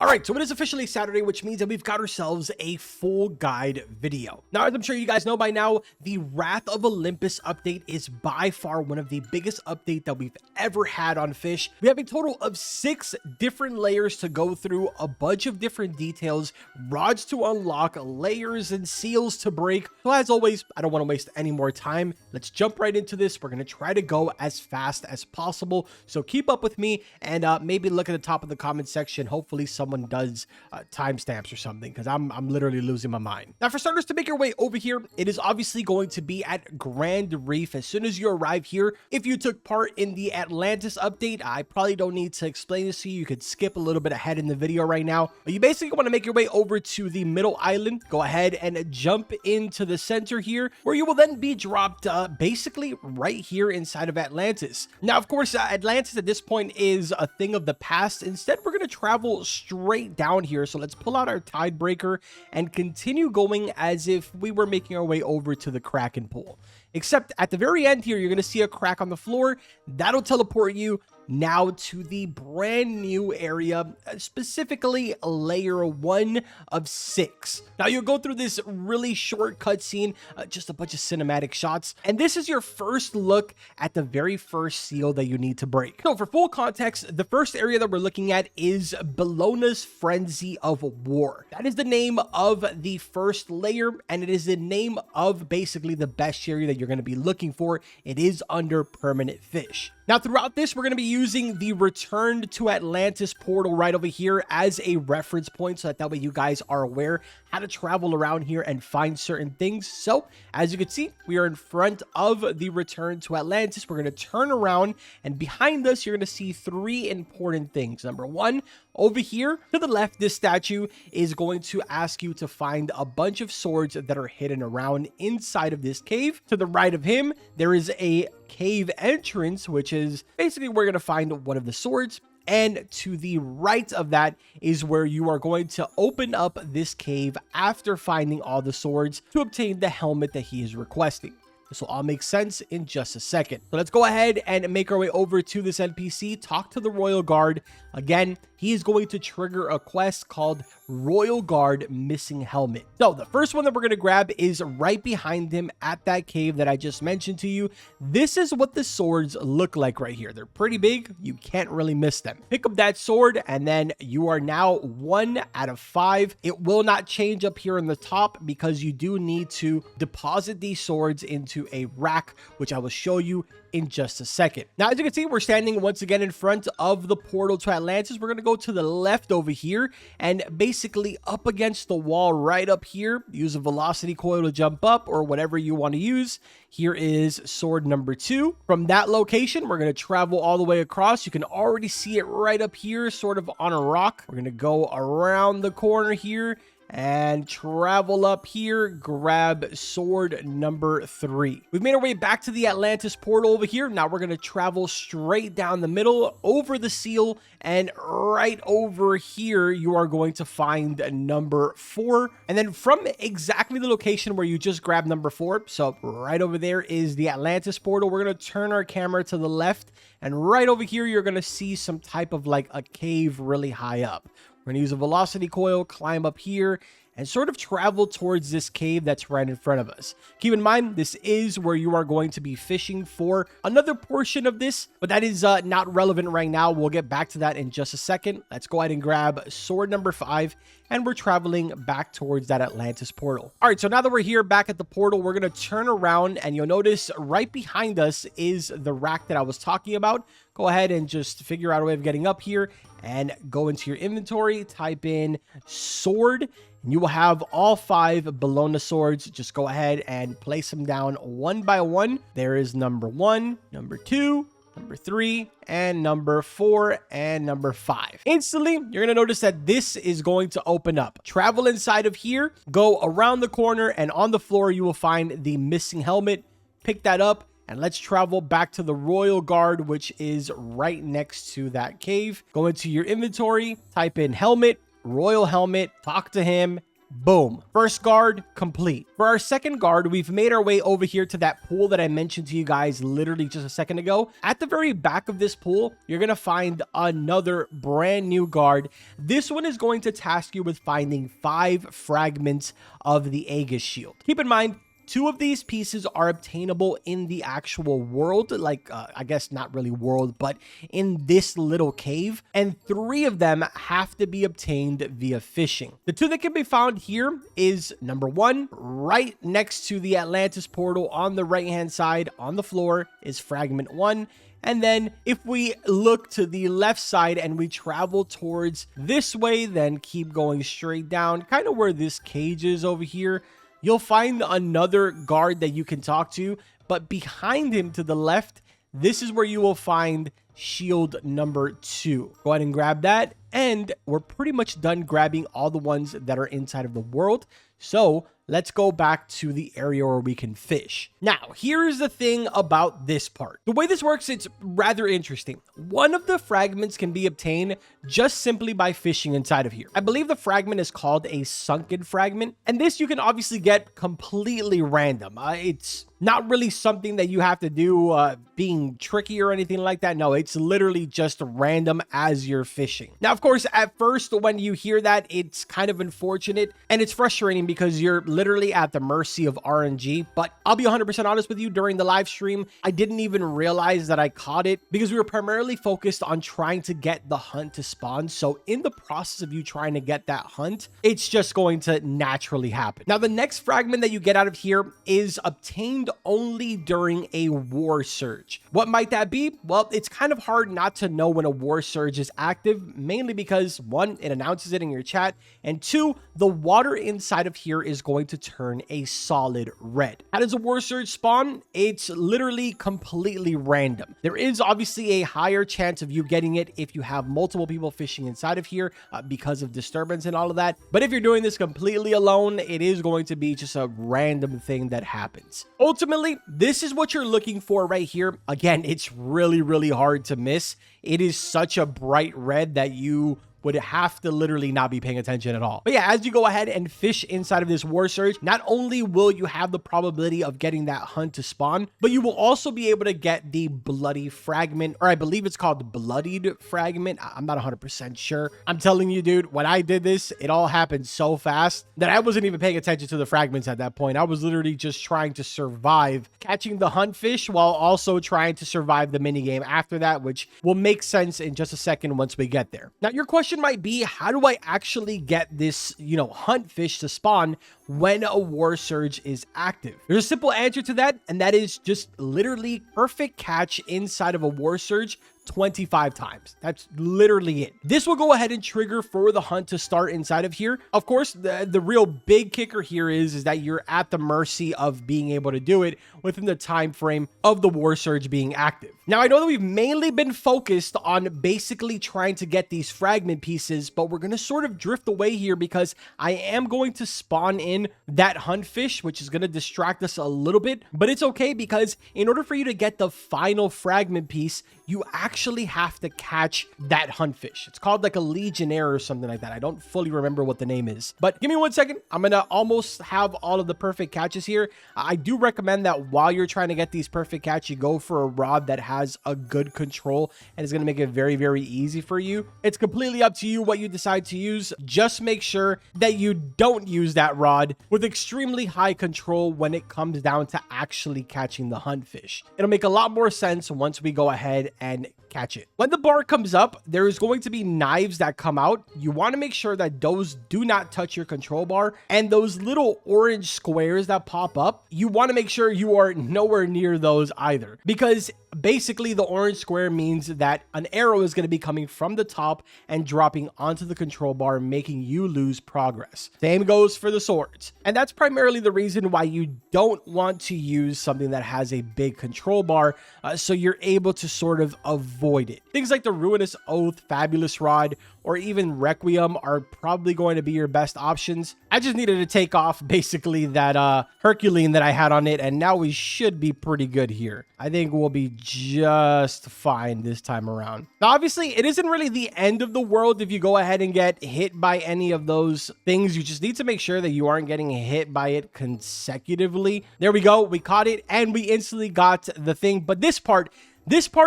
Alright, so it is officially Saturday, which means that we've got ourselves a full guide video. Now, as I'm sure you guys know by now, the Wrath of Olympus update is by far one of the biggest updates that we've ever had on Fish. We have a total of 6 different layers to go through, a bunch of different details, rods to unlock, layers and seals to break. So as always, I don't want to waste any more time. Let's jump right into this. We're going to try to go as fast as possible. So keep up with me and maybe look at the top of the comment section. Hopefully someone does timestamps or something, because I'm literally losing my mind. Now, for starters, to make your way over here, it is obviously going to be at Grand Reef. As soon as you arrive here, if you took part in the Atlantis update, I probably don't need to explain this to you. You could skip a little bit ahead in the video right now, but you basically want to make your way over to the middle island. Go ahead and jump into the center here, where you will then be dropped basically right here inside of Atlantis. Now, of course, Atlantis at this point is a thing of the past. Instead, we're going to travel straight down here. So let's pull out our tide breaker and continue going as if we were making our way over to the Kraken pool. Except at the very end here, you're going to see a crack on the floor. That'll teleport you now to the brand new area, specifically layer 1 of 6. Now you'll go through this really short cutscene, just a bunch of cinematic shots, and this is your first look at the very first seal that you need to break. So for full context, the first area that we're looking at is Bellona's Frenzy of War. That is the name of the first layer, and it is the name of basically the best area that you're going to be looking for. It is under permanent fish. Now, throughout this, we're going to be using the Return to Atlantis portal right over here as a reference point, so that way you guys are aware how to travel around here and find certain things. So, as you can see, we are in front of the Return to Atlantis. We're going to turn around, and behind us, you're going to see 3 important things. Number 1, over here to the left, this statue is going to ask you to find a bunch of swords that are hidden around inside of this cave. To the right of him, there is a cave entrance, which is basically where you're going to find one of the swords. And to the right of that is where you are going to open up this cave after finding all the swords to obtain the helmet that he is requesting. This will all make sense in just a second. So let's go ahead and make our way over to this NPC, talk to the Royal Guard. Again, he is going to trigger a quest called Royal Guard Missing Helmet. So the first one that we're going to grab is right behind him at that cave that I just mentioned to you. This is what the swords look like right here. They're pretty big. You can't really miss them. Pick up that sword, and then you are now 1 out of 5. It will not change up here in the top because you do need to deposit these swords into a rack, which I will show you in just a second. Now, as you can see, we're standing once again in front of the portal to Atlantis. We're going to go to the left over here, and basically up against the wall right up here, use a velocity coil to jump up or whatever you want to use. Here is sword number 2. From that location, we're going to travel all the way across. You can already see it right up here, sort of on a rock. We're going to go around the corner here and travel up here, grab sword number 3. We've made our way back to the Atlantis portal over here. Now we're going to travel straight down the middle, over the seal, and right over here, you are going to find number 4. And then from exactly the location where you just grabbed number 4, so right over there is the Atlantis portal. We're going to turn our camera to the left, and right over here, you're going to see some type of like a cave really high up. We're going to use a velocity coil, climb up here, and sort of travel towards this cave that's right in front of us. Keep in mind, this is where you are going to be fishing for another portion of this, but that is not relevant right now. We'll get back to that in just a second. Let's go ahead and grab sword number 5, and we're traveling back towards that Atlantis portal. All right, so now that we're here back at the portal, we're going to turn around, and you'll notice right behind us is the rack that I was talking about. Go ahead and just figure out a way of getting up here and go into your inventory, type in sword, and you will have all 5 Bellona swords. Just go ahead and place them down one by one. There is number 1, number 2, number 3, and number 4, and number 5. Instantly, you're going to notice that this is going to open up. Travel inside of here, go around the corner, and on the floor, you will find the missing helmet. Pick that up. And let's travel back to the Royal Guard, which is right next to that cave. Go into your inventory, type in helmet, royal helmet, talk to him, Boom. First guard complete. For our second guard, we've made our way over here to that pool that I mentioned to you guys literally just a second ago. At the very back of this pool, you're going to find another brand new guard. This one is going to task you with finding 5 fragments of the Aegis shield. Keep in mind, 2 of these pieces are obtainable in the actual world, like, I guess not really world, but in this little cave. And 3 of them have to be obtained via fishing. The 2 that can be found here is number 1, right next to the Atlantis portal on the right-hand side on the floor is fragment 1. And then if we look to the left side and we travel towards this way, then keep going straight down, kind of where this cage is over here, you'll find another guard that you can talk to, but behind him to the left, this is where you will find shield number 2. Go ahead and grab that, and we're pretty much done grabbing all the ones that are inside of the world. So let's go back to the area where we can fish. Now, here's the thing about this part. The way this works, it's rather interesting. One of the fragments can be obtained just simply by fishing inside of here. I believe the fragment is called a sunken fragment, and this you can obviously get completely random. It's not really something that you have to do being tricky or anything like that. No, it's literally just random as you're fishing. Now, of course, at first, when you hear that, it's kind of unfortunate and it's frustrating because you're literally at the mercy of RNG. But I'll be 100% honest with you, during the live stream, I didn't even realize that I caught it because we were primarily focused on trying to get the hunt to spawn. So in the process of you trying to get that hunt, it's just going to naturally happen. Now, the next fragment that you get out of here is obtained only during a war surge. What might that be? Well, it's kind of hard not to know when a war surge is active, mainly because 1, it announces it in your chat, and 2, the water inside of here is going to turn a solid red. How does a war surge spawn? It's literally completely random. There is obviously a higher chance of you getting it if you have multiple people fishing inside of here because of disturbance and all of that. But if you're doing this completely alone, it is going to be just a random thing that happens. Ultimately, this is what you're looking for right here. Again, it's really, really hard to miss. It is such a bright red that you would have to literally not be paying attention at all. But yeah, as you go ahead and fish inside of this war surge, not only will you have the probability of getting that hunt to spawn, but you will also be able to get the bloody fragment, or I believe it's called bloodied fragment. I'm not 100% sure. I'm telling you, dude, when I did this, it all happened so fast that I wasn't even paying attention to the fragments at that point. I was literally just trying to survive catching the hunt fish while also trying to survive the minigame after that, which will make sense in just a second once we get there. Now, your question might be, how do I actually get this, hunt fish to spawn when a war surge is active? There's a simple answer to that, and that is just literally perfect catch inside of a war surge 25 times. That's literally it. This will go ahead and trigger for the hunt to start inside of here. Of course, the real big kicker here is that you're at the mercy of being able to do it within the time frame of the war surge being active. Now, I know that we've mainly been focused on basically trying to get these fragment pieces, but we're going to sort of drift away here because I am going to spawn in that hunt fish, which is going to distract us a little bit, but it's okay because in order for you to get the final fragment piece, you actually have to catch that hunt fish. It's called like a legionnaire or something like that. I don't fully remember what the name is, but give me 1 second. I'm going to almost have all of the perfect catches here. I do recommend that while you're trying to get these perfect catch, you go for a rod that has a good control and is going to make it very, very easy for you. It's completely up to you what you decide to use. Just make sure that you don't use that rod with extremely high control when it comes down to actually catching the hunt fish. It'll make a lot more sense once we go ahead and catch it. When the bar comes up, there is going to be knives that come out. You want to make sure that those do not touch your control bar, and those little orange squares that pop up, you want to make sure you are nowhere near those either, because basically the orange square means that an arrow is going to be coming from the top and dropping onto the control bar, making you lose progress. Same goes for the swords. And that's primarily the reason why you don't want to use something that has a big control bar, so you're able to sort of avoid it. Things like the Ruinous Oath, Fabulous Rod, or even Requiem are probably going to be your best options. I just needed to take off basically that Herculean that I had on it, and now we should be pretty good here. I think we'll be just fine this time around. Now, obviously, it isn't really the end of the world if you go ahead and get hit by any of those things. You just need to make sure that you aren't getting hit by it consecutively. There we go. We caught it, and we instantly got the thing. But this part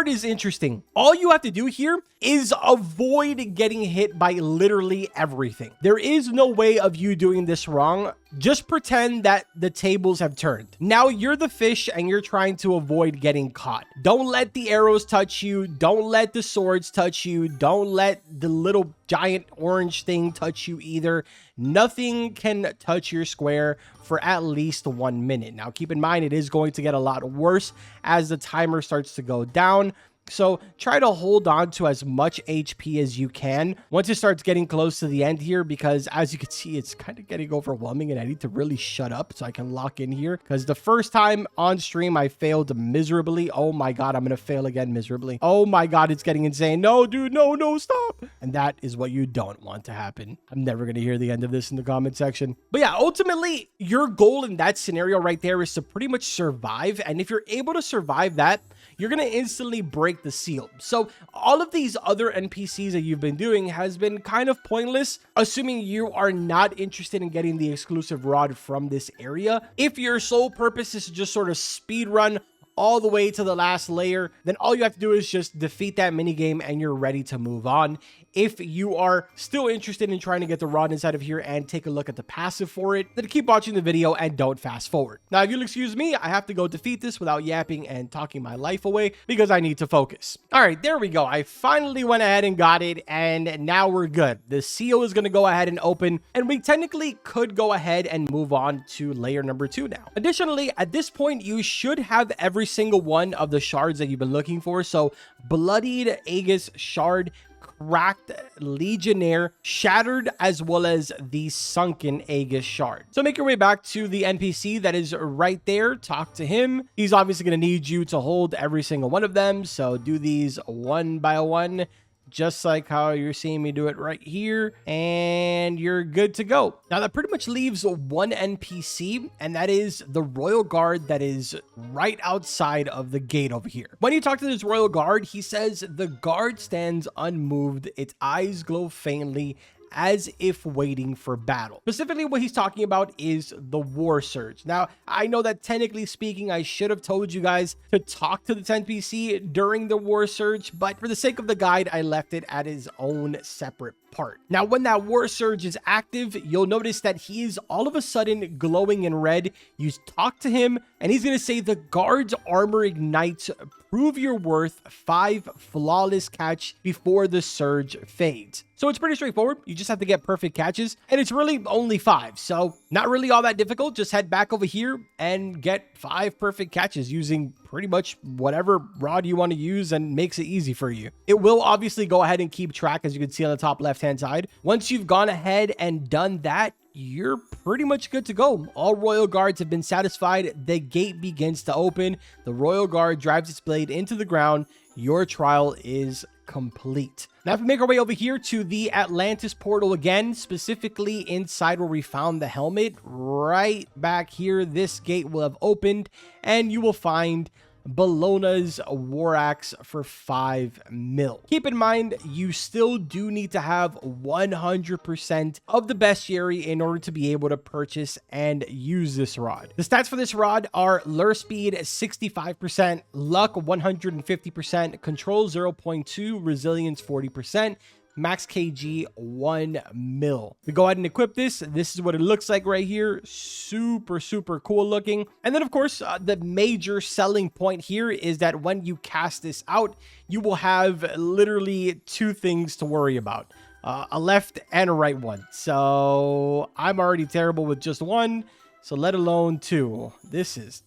is interesting. All you have to do here is avoid getting hit by literally everything. There is no way of you doing this wrong. Just pretend that the tables have turned. Now you're the fish and you're trying to avoid getting caught. Don't let the arrows touch you. Don't let the swords touch you. Don't let the little giant orange thing touch you either. Nothing can touch your square for at least 1 minute. Now keep in mind, it is going to get a lot worse as the timer starts to go down. So try to hold on to as much HP as you can once it starts getting close to the end here, because as you can see, it's kind of getting overwhelming and I need to really shut up so I can lock in here, because the first time on stream I failed miserably. Oh my God, I'm going to fail again miserably. Oh my God, it's getting insane. No, dude, no, stop. And that is what you don't want to happen. I'm never going to hear the end of this in the comment section. But yeah, ultimately, your goal in that scenario right there is to pretty much survive. And if you're able to survive that, you're going to instantly break the seal. So all of these other NPCs that you've been doing has been kind of pointless, assuming you are not interested in getting the exclusive rod from this area. If your sole purpose is to just sort of speed run all the way to the last layer, then all you have to do is just defeat that minigame and you're ready to move on. If you are still interested in trying to get the rod inside of here and take a look at the passive for it, then keep watching the video and don't fast forward. Now, if you'll excuse me, I have to go defeat this without yapping and talking my life away because I need to focus. All right, there we go. I finally went ahead and got it, and now we're good. The seal is going to go ahead and open, and we technically could go ahead and move on to layer number 2 now. Additionally, at this point, you should have every single one of the shards that you've been looking for. So bloodied Aegis shard, cracked legionnaire, shattered, as well as the sunken Aegis shard. So make your way back to the NPC that is right there. Talk to him. He's obviously going to need you to hold every single one of them. So do these one by one, just like how you're seeing me do it right here, and you're good to go. Now that pretty much leaves one NPC, and that is the royal guard that is right outside of the gate over here. When you talk to this royal guard, he says the guard stands unmoved, its eyes glow faintly, as if waiting for battle. Specifically, what he's talking about is the war surge. Now, I know that technically speaking, I should have told you guys to talk to the 10th NPC during the war surge, but for the sake of the guide, I left it at his own separate part. Now, when that war surge is active, you'll notice that he is all of a sudden glowing in red. You talk to him, and he's going to say the guard's armor ignites. Prove your worth. 5 flawless catch before the surge fades. So it's pretty straightforward. You just have to get perfect catches, and it's really only 5. So not really all that difficult. Just head back over here and get 5 perfect catches using pretty much whatever rod you want to use, and makes it easy for you. It will obviously go ahead and keep track, as you can see on the top left-hand side. Once you've gone ahead and done that, you're pretty much good to go. All royal guards have been satisfied. The gate begins to open. The royal guard drives its blade into the ground. Your trial is complete. Now, if we make our way over here to the Atlantis portal again, specifically inside where we found the helmet, right back here, this gate will have opened, and you will find Bellona's war axe for 5 mil. Keep in mind, you still do need to have 100% of the bestiary in order to be able to purchase and use this rod. The stats for this rod are lure speed 65%, luck 150%, control 0.2, resilience 40%, max kg 1 mil. We go ahead and equip this. This is what it looks like right here. Super cool looking. And then of course, the major selling point here is that when you cast this out, you will have literally 2 things to worry about. A left and a right one. So I'm already terrible with just 1, so let alone 2. This is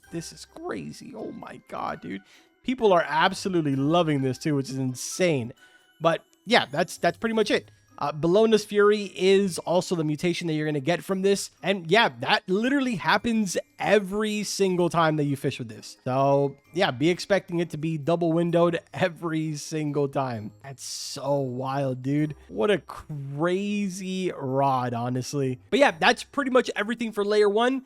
crazy. Oh my God, dude. People are absolutely loving this too, which is insane. But yeah, that's pretty much it. Bellona's Fury is also the mutation that you're going to get from this. And yeah, that literally happens every single time that you fish with this. So yeah, be expecting it to be double windowed every single time. That's so wild, dude. What a crazy rod, honestly. But yeah, that's pretty much everything for layer 1.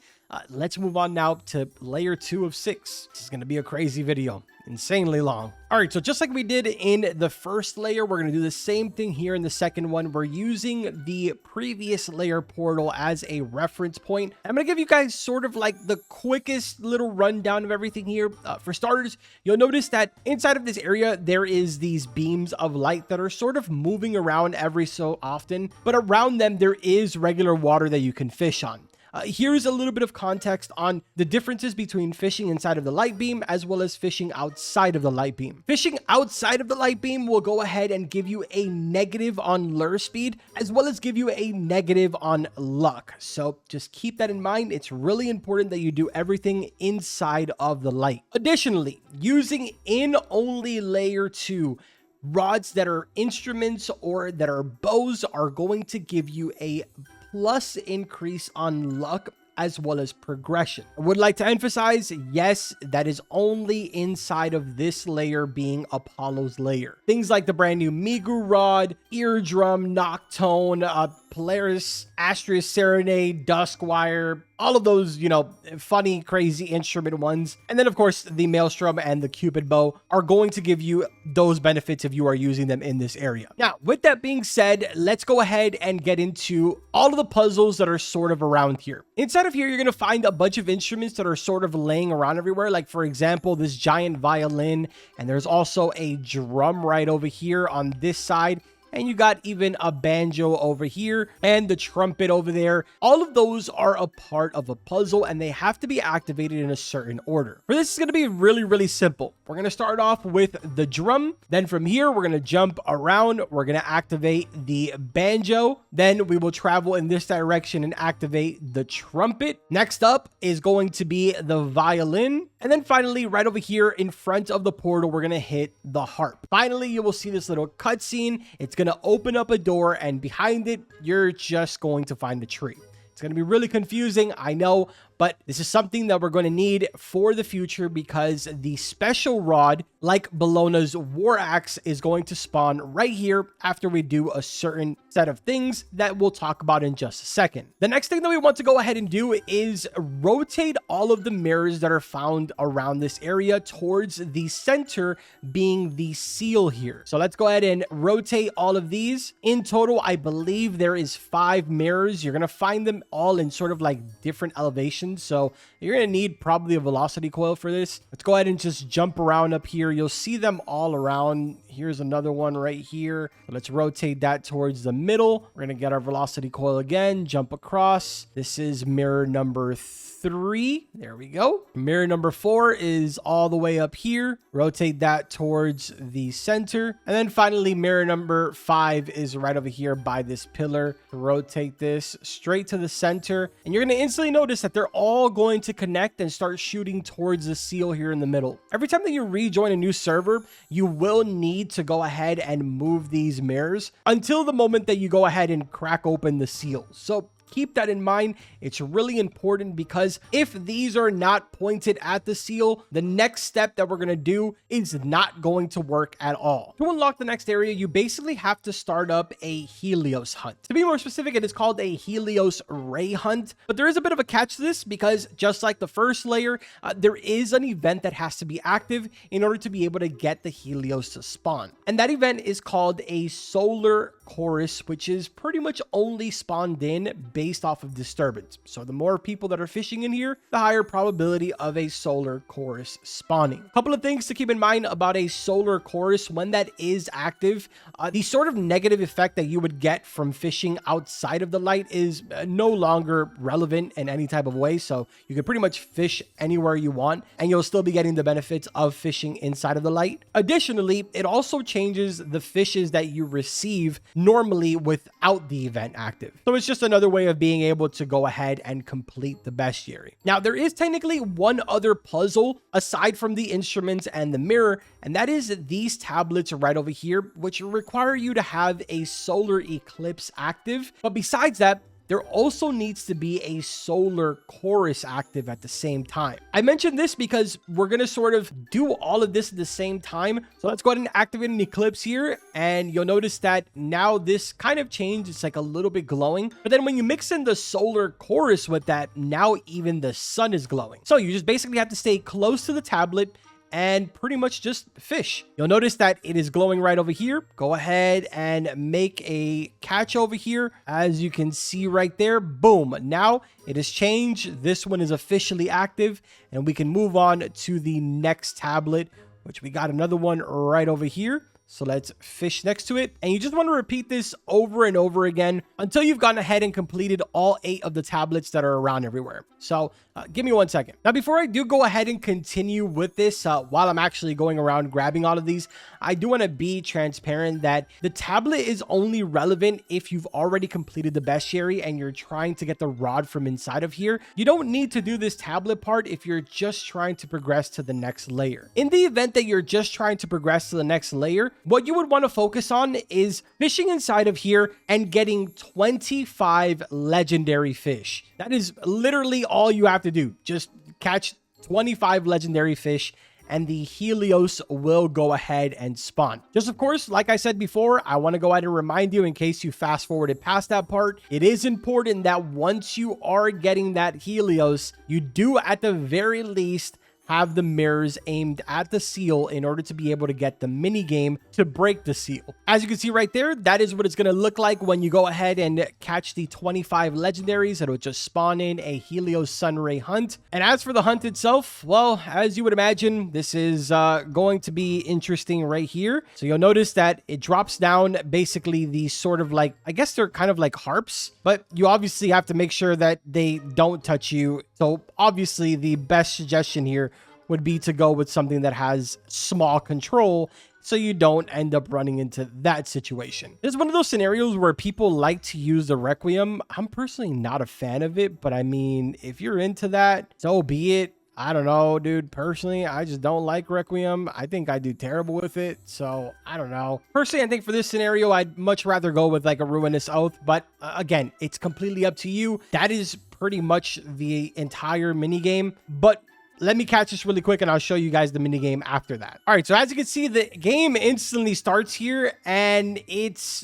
Let's move on now to layer 2 of 6. This is going to be a crazy video. Insanely long. All right, so just like we did in the first layer, we're going to do the same thing here in the second one. We're using the previous layer portal as a reference point. I'm going to give you guys sort of like the quickest little rundown of everything here. For starters, you'll notice that inside of this area, there is these beams of light that are sort of moving around every so often, but around them, there is regular water that you can fish on. Here's a little bit of context on the differences between fishing inside of the light beam as well as fishing outside of the light beam. Fishing outside of the light beam will go ahead and give you a negative on lure speed as well as give you a negative on luck. So just keep that in mind. It's really important that you do everything inside of the light. Additionally, using in only layer 2, rods that are instruments or that are bows are going to give you a plus increase on luck as well as progression. I would like to emphasize, yes, that is only inside of this layer being Apollo's layer. Things like the brand new Migu rod, eardrum, noctone, Polaris, Astrius Serenade, Duskwire, all of those, you know, funny, crazy instrument ones. And then, of course, the Maelstrom and the Cupid bow are going to give you those benefits if you are using them in this area. Now, with that being said, let's go ahead and get into all of the puzzles that are sort of around here. Inside of here, you're going to find a bunch of instruments that are sort of laying around everywhere. Like, for example, this giant violin, and there's also a drum right over here on this side. And you got even a banjo over here and the trumpet over there. All of those are a part of a puzzle and they have to be activated in a certain order. For this, is going to be really, really simple. We're going to start off with the drum. Then from here, we're going to jump around. We're going to activate the banjo. Then we will travel in this direction and activate the trumpet. Next up is going to be the violin. And then finally, right over here in front of the portal, we're going to hit the harp. Finally, you will see this little cutscene. It's going to open up a door, and behind it, you're just going to find a tree. It's going to be really confusing, I know, but this is something that we're going to need for the future because the special rod, like Bellona's War Axe, is going to spawn right here after we do a certain set of things that we'll talk about in just a second. The next thing that we want to go ahead and do is rotate all of the mirrors that are found around this area towards the center being the seal here. So let's go ahead and rotate all of these. In total, I believe there is 5 mirrors. You're going to find them all in sort of like different elevations. So you're going to need probably a velocity coil for this. Let's go ahead and just jump around up here. You'll see them all around. Here's another one right here. Let's rotate that towards the middle. We're going to get our velocity coil again, jump across. This is mirror number 3. There we go. Mirror number 4 is all the way up here. Rotate that towards the center. And then finally, mirror number 5 is right over here by this pillar. Rotate this straight to the center. And you're going to instantly notice that they're all going to connect and start shooting towards the seal here in the middle. Every time that you rejoin a new server, you will need to go ahead and move these mirrors until the moment that you go ahead and crack open the seal. So keep that in mind. It's really important because if these are not pointed at the seal, the next step that we're going to do is not going to work at all. To unlock the next area, you basically have to start up a Helios hunt. To be more specific, it is called a Helios ray hunt, but there is a bit of a catch to this because just like the first layer, there is an event that has to be active in order to be able to get the Helios to spawn. And that event is called a solar chorus, which is pretty much only spawned in based off of disturbance. So the more people that are fishing in here, the higher probability of a solar chorus spawning. A couple of things to keep in mind about a solar chorus when that is active. The sort of negative effect that you would get from fishing outside of the light is no longer relevant in any type of way. So you can pretty much fish anywhere you want and you'll still be getting the benefits of fishing inside of the light. Additionally, it also changes the fishes that you receive normally without the event active. So it's just another way of being able to go ahead and complete the bestiary. Now, there is technically one other puzzle aside from the instruments and the mirror, and that is these tablets right over here, which require you to have a solar eclipse active. But besides that, there also needs to be a solar chorus active at the same time. I mentioned this because we're going to sort of do all of this at the same time. So let's go ahead and activate an eclipse here. And you'll notice that now this kind of changed. It's like a little bit glowing. But then when you mix in the solar chorus with that, now even the sun is glowing. So you just basically have to stay close to the tablet and pretty much just fish. You'll notice that it is glowing right over here. Go ahead and make a catch over here. As you can see right there, boom. Now it has changed. This one is officially active, and we can move on to the next tablet, which we got another one right over here. So let's fish next to it. And you just want to repeat this over and over again until you've gone ahead and completed all 8 of the tablets that are around everywhere. So give me 1 second. Now, before I do go ahead and continue with this, while I'm actually going around grabbing all of these, I do want to be transparent that the tablet is only relevant if you've already completed the bestiary and you're trying to get the rod from inside of here. You don't need to do this tablet part if you're just trying to progress to the next layer. In the event that you're just trying to progress to the next layer, what you would want to focus on is fishing inside of here and getting 25 legendary fish. That is literally all you have to do. Just catch 25 legendary fish and the Helios will go ahead and spawn. Just of course, like I said before, I want to go ahead and remind you in case you fast forwarded past that part, it is important that once you are getting that Helios, you do at the very least have the mirrors aimed at the seal in order to be able to get the mini game to break the seal. As you can see right there, that is what it's going to look like when you go ahead and catch the 25 legendaries. It'll just spawn in a Helios Sunray hunt. And as for the hunt itself, well, as you would imagine, this is going to be interesting right here. So you'll notice that it drops down basically these sort of like, I guess they're kind of like harps, but you obviously have to make sure that they don't touch you. So obviously the best suggestion here would be to go with something that has small control so you don't end up running into that situation. This is one of those scenarios where people like to use the Requiem. I'm personally not a fan of it, but I mean, if you're into that, so be it. I don't know, dude. Personally, I just don't like Requiem. I think I do terrible with it. So I don't know. Personally, I think for this scenario, I'd much rather go with like a Ruinous Oath. But again, it's completely up to you. That is pretty much the entire minigame. But let me catch this really quick and I'll show you guys the minigame after that. All right, so as you can see, the game instantly starts here and it's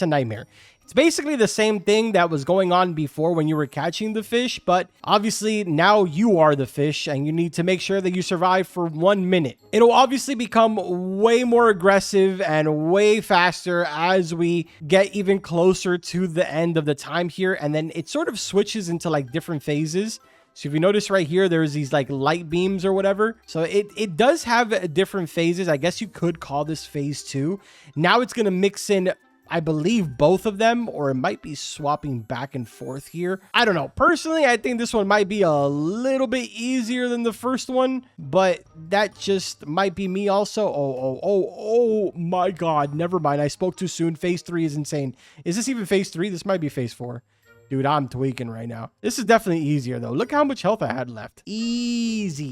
a nightmare. It's basically the same thing that was going on before when you were catching the fish, but obviously now you are the fish and you need to make sure that you survive for 1 minute. It'll obviously become way more aggressive and way faster as we get even closer to the end of the time here, and then it sort of switches into like different phases. So if you notice right here, there's these like light beams or whatever. So it does have different phases. I guess you could call this phase 2. Now it's going to mix in, I believe, both of them, or it might be swapping back and forth here. I don't know. Personally, I think this one might be a little bit easier than the first one, but that just might be me also. Oh my God. Never mind. I spoke too soon. Phase 3 is insane. Is this even phase 3? This might be phase 4. Dude, I'm tweaking right now. This is definitely easier, though. Look how much health I had left. Easy.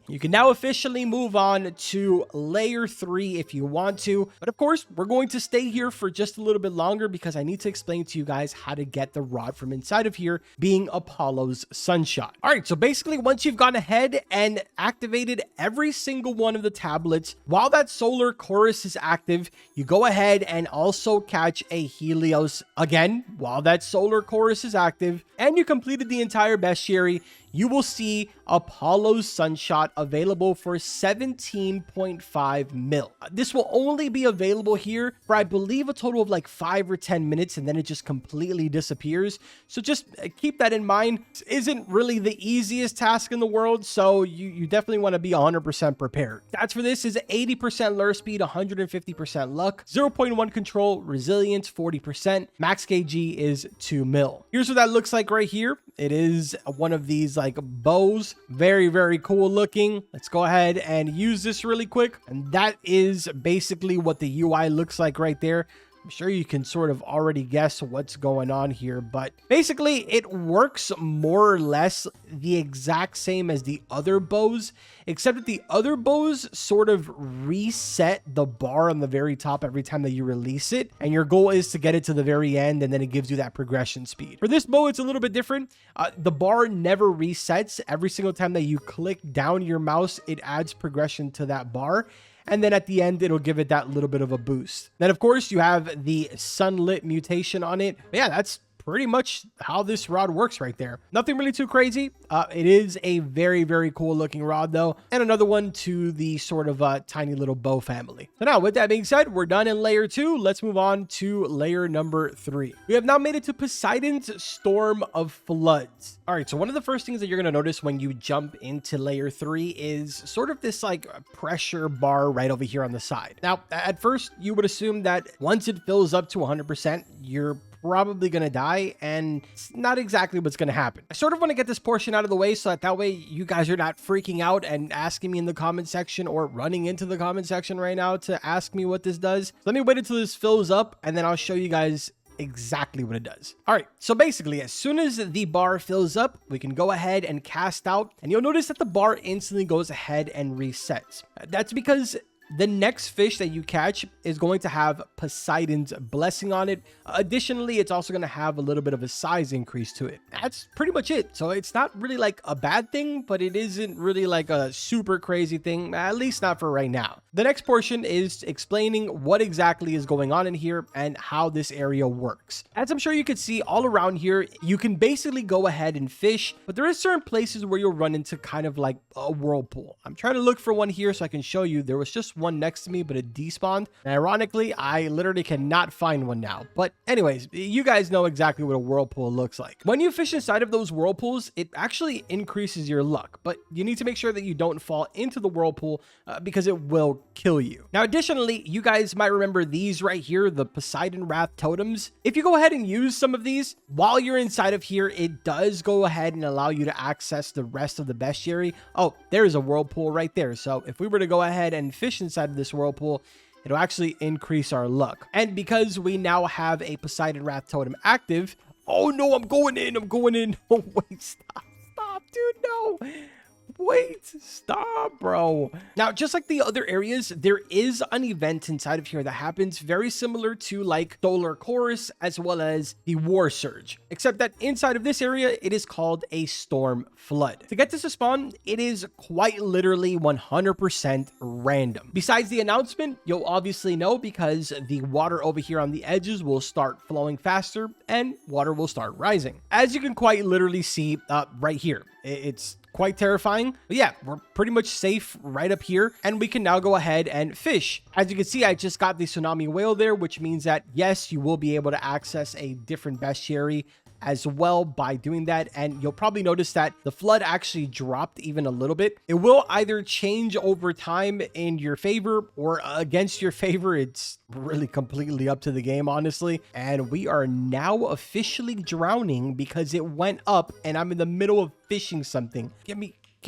You can now officially move on to layer 3 if you want to. But of course, we're going to stay here for just a little bit longer because I need to explain to you guys how to get the rod from inside of here, being Apollo's Sunshot. All right, so basically, once you've gone ahead and activated every single one of the tablets, while that solar chorus is active, you go ahead and also catch a Helios again while that solar chorus is active, and you completed the entire bestiary. You will see Apollo's Sunshot available for 17.5 mil. This will only be available here for, I believe, a total of like 5 or 10 minutes, and then it just completely disappears. So just keep that in mind. This isn't really the easiest task in the world, so you definitely want to be 100% prepared. Stats for this is 80% lure speed, 150% luck, 0.1 control, resilience 40%, max kg is 2 mil. Here's what that looks like right here. It is one of these like bows. Very cool looking. Let's go ahead and use this really quick. And that is basically what the UI looks like right there. I'm sure you can sort of already guess what's going on here, but basically it works more or less the exact same as the other bows, except that the other bows sort of reset the bar on the very top every time that you release it, and your goal is to get it to the very end, and then it gives you that progression speed. For this bow, it's a little bit different. The bar never resets. Every single time that you click down your mouse, it adds progression to that bar. And then at the end, it'll give it that little bit of a boost. Then, of course, you have the sunlit mutation on it. But yeah, that's pretty much how this rod works right there. Nothing really too crazy. It is a very, very cool looking rod though. And another one to the sort of tiny little bow family. So now with that being said, we're done in layer 2. Let's move on to layer number 3. We have now made it to Poseidon's Storm of Floods. All right, so one of the first things that you're going to notice when you jump into layer 3 is sort of this like pressure bar right over here on the side. Now, at first you would assume that once it fills up to 100%, you're probably going to die, and it's not exactly what's going to happen. I sort of want to get this portion out of the way so that way you guys are not freaking out and asking me in the comment section or running into the comment section right now to ask me what this does. Let me wait until this fills up and then I'll show you guys exactly what it does. All right, so basically as soon as the bar fills up, we can go ahead and cast out, and you'll notice that the bar instantly goes ahead and resets. That's because the next fish that you catch is going to have Poseidon's blessing on it. Additionally, it's also going to have a little bit of a size increase to it. That's pretty much it. So it's not really like a bad thing, but it isn't really like a super crazy thing, at least not for right now. The next portion is explaining what exactly is going on in here and how this area works. As I'm sure you can see all around here, you can basically go ahead and fish, but there is certain places where you'll run into kind of like a whirlpool. I'm trying to look for one here so I can show you. There was just one next to me, but it despawned. And ironically, I literally cannot find one now. But anyways, you guys know exactly what a whirlpool looks like. When you fish inside of those whirlpools, it actually increases your luck, but you need to make sure that you don't fall into the whirlpool because it will kill you. Now, additionally, you guys might remember these right here, the Poseidon Wrath totems. If you go ahead and use some of these while you're inside of here, it does go ahead and allow you to access the rest of the bestiary. Oh, there's a whirlpool right there. So if we were to go ahead and fish inside of this whirlpool, it'll actually increase our luck. And because we now have a Poseidon Wrath totem active, oh no, I'm going in. Oh wait, stop, dude, no. Wait, stop, bro. Now, just like the other areas, there is an event inside of here that happens very similar to like Solar Chorus as well as the War Surge, except that inside of this area, it is called a Storm Flood. To get this to spawn, it is quite literally 100% random. Besides the announcement, you'll obviously know because the water over here on the edges will start flowing faster and water will start rising. As you can quite literally see right here, it's quite terrifying. But yeah, we're pretty much safe right up here, and we can now go ahead and fish. As you can see, I just got the tsunami whale there, which means that yes, you will be able to access a different bestiary as well by doing that. And you'll probably notice that the flood actually dropped even a little bit. It will either change over time in your favor or against your favor. It's really completely up to the game, honestly. And we are now officially drowning because it went up and I'm in the middle of fishing something. Get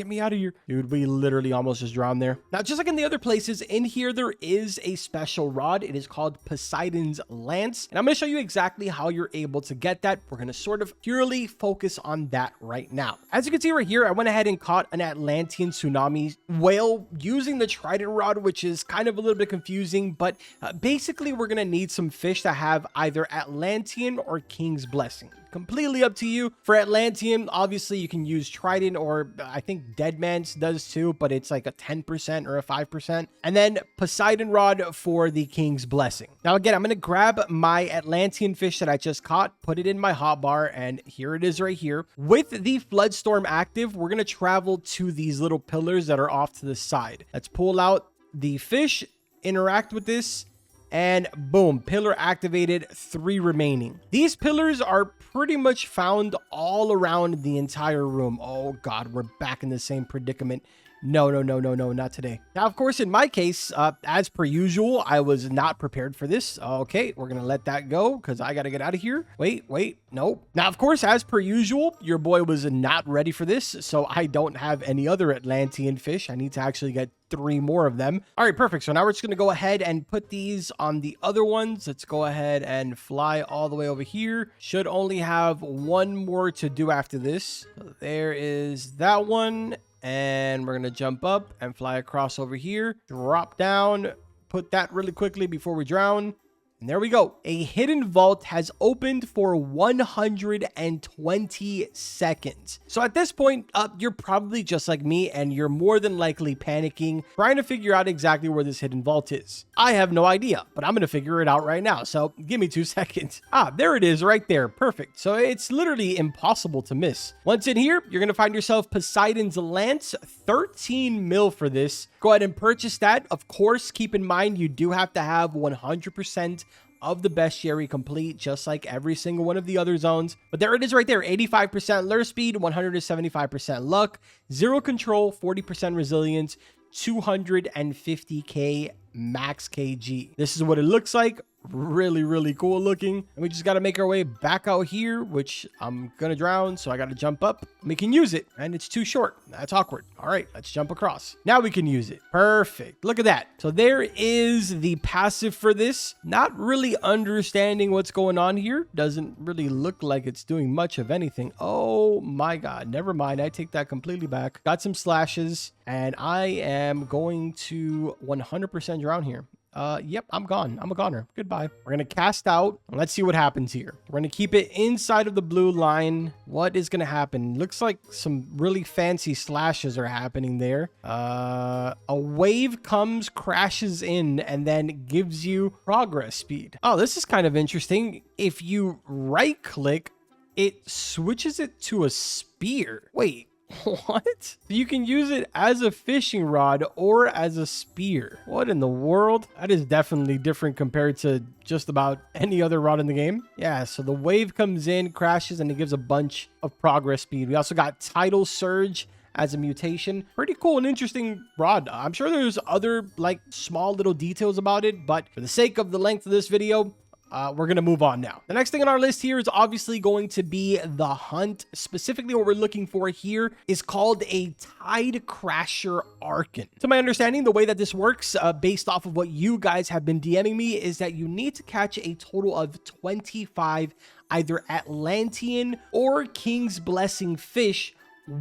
me out of here. Dude, we literally almost just drowned there. Now, just like in the other places, in here, there is a special rod. It is called Poseidon's Lance. And I'm going to show you exactly how you're able to get that. We're going to sort of purely focus on that right now. As you can see right here, I went ahead and caught an Atlantean tsunami whale using the trident rod, which is kind of a little bit confusing. But basically, we're going to need some fish that have either Atlantean or King's Blessing. Completely up to you. For Atlantean, obviously you can use Trident, or I think Deadman's does too, but it's like a 10% or a 5%. And then Poseidon Rod for the King's Blessing. Now again, I'm going to grab my Atlantean fish that I just caught, put it in my hotbar, and here it is right here. With the Floodstorm active, we're going to travel to these little pillars that are off to the side. Let's pull out the fish, interact with this, and boom, pillar activated, 3 remaining. These pillars are pretty much found all around the entire room. Oh God, we're back in the same predicament No, no, no, no, no, not today. Now, of course, in my case, as per usual, I was not prepared for this. Okay, we're going to let that go because I got to get out of here. Wait, nope. Now, of course, as per usual, your boy was not ready for this, so I don't have any other Atlantean fish. I need to actually get 3 more of them. All right, perfect. So now we're just going to go ahead and put these on the other ones. Let's go ahead and fly all the way over here. Should only have 1 more to do after this. So there is that one. And we're going to jump up and fly across over here, drop down, put that really quickly before we drown. And there we go. A hidden vault has opened for 120 seconds. So at this point, you're probably just like me and you're more than likely panicking, trying to figure out exactly where this hidden vault is. I have no idea, but I'm going to figure it out right now. So give me 2 seconds. There it is right there. Perfect. So it's literally impossible to miss. Once in here, you're going to find yourself Poseidon's Lance, 13 mil for this. Go ahead and purchase that. Of course, keep in mind, you do have to have 100% of the bestiary complete, just like every single one of the other zones. But there it is right there. 85% lure speed, 175% luck, 0 control, 40% resilience, 250k max kg. This is what it looks like. Really, really cool looking. And we just got to make our way back out here, which I'm gonna drown, so I got to jump up. We can use it, and it's too short. That's awkward. All right, let's jump across. Now we can use it. Perfect. Look at that. So there is the passive for this. Not really understanding what's going on here. Doesn't really look like it's doing much of anything. Oh my god, never mind. I take that completely back. Got some slashes, and I am going to 100% drown here. Yep, I'm gone. I'm a goner. Goodbye. We're going to cast out. Let's see what happens here. We're going to keep it inside of the blue line. What is going to happen? Looks like some really fancy slashes are happening there. A wave comes, crashes in, and then gives you progress speed. Oh, this is kind of interesting. If you right click, it switches it to a spear. Wait. What? You can use it as a fishing rod or as a spear. What in the world? That is definitely different compared to just about any other rod in the game. Yeah, so the wave comes in, crashes, and it gives a bunch of progress speed. We also got Tidal Surge as a mutation. Pretty cool and interesting rod. I'm sure there's other like small little details about it, but for the sake of the length of this video, we're going to move on now. The next thing on our list here is obviously going to be the hunt. Specifically, what we're looking for here is called a Tide Crasher Archon. To my understanding, the way that this works, based off of what you guys have been DMing me, is that you need to catch a total of 25 either Atlantean or King's Blessing fish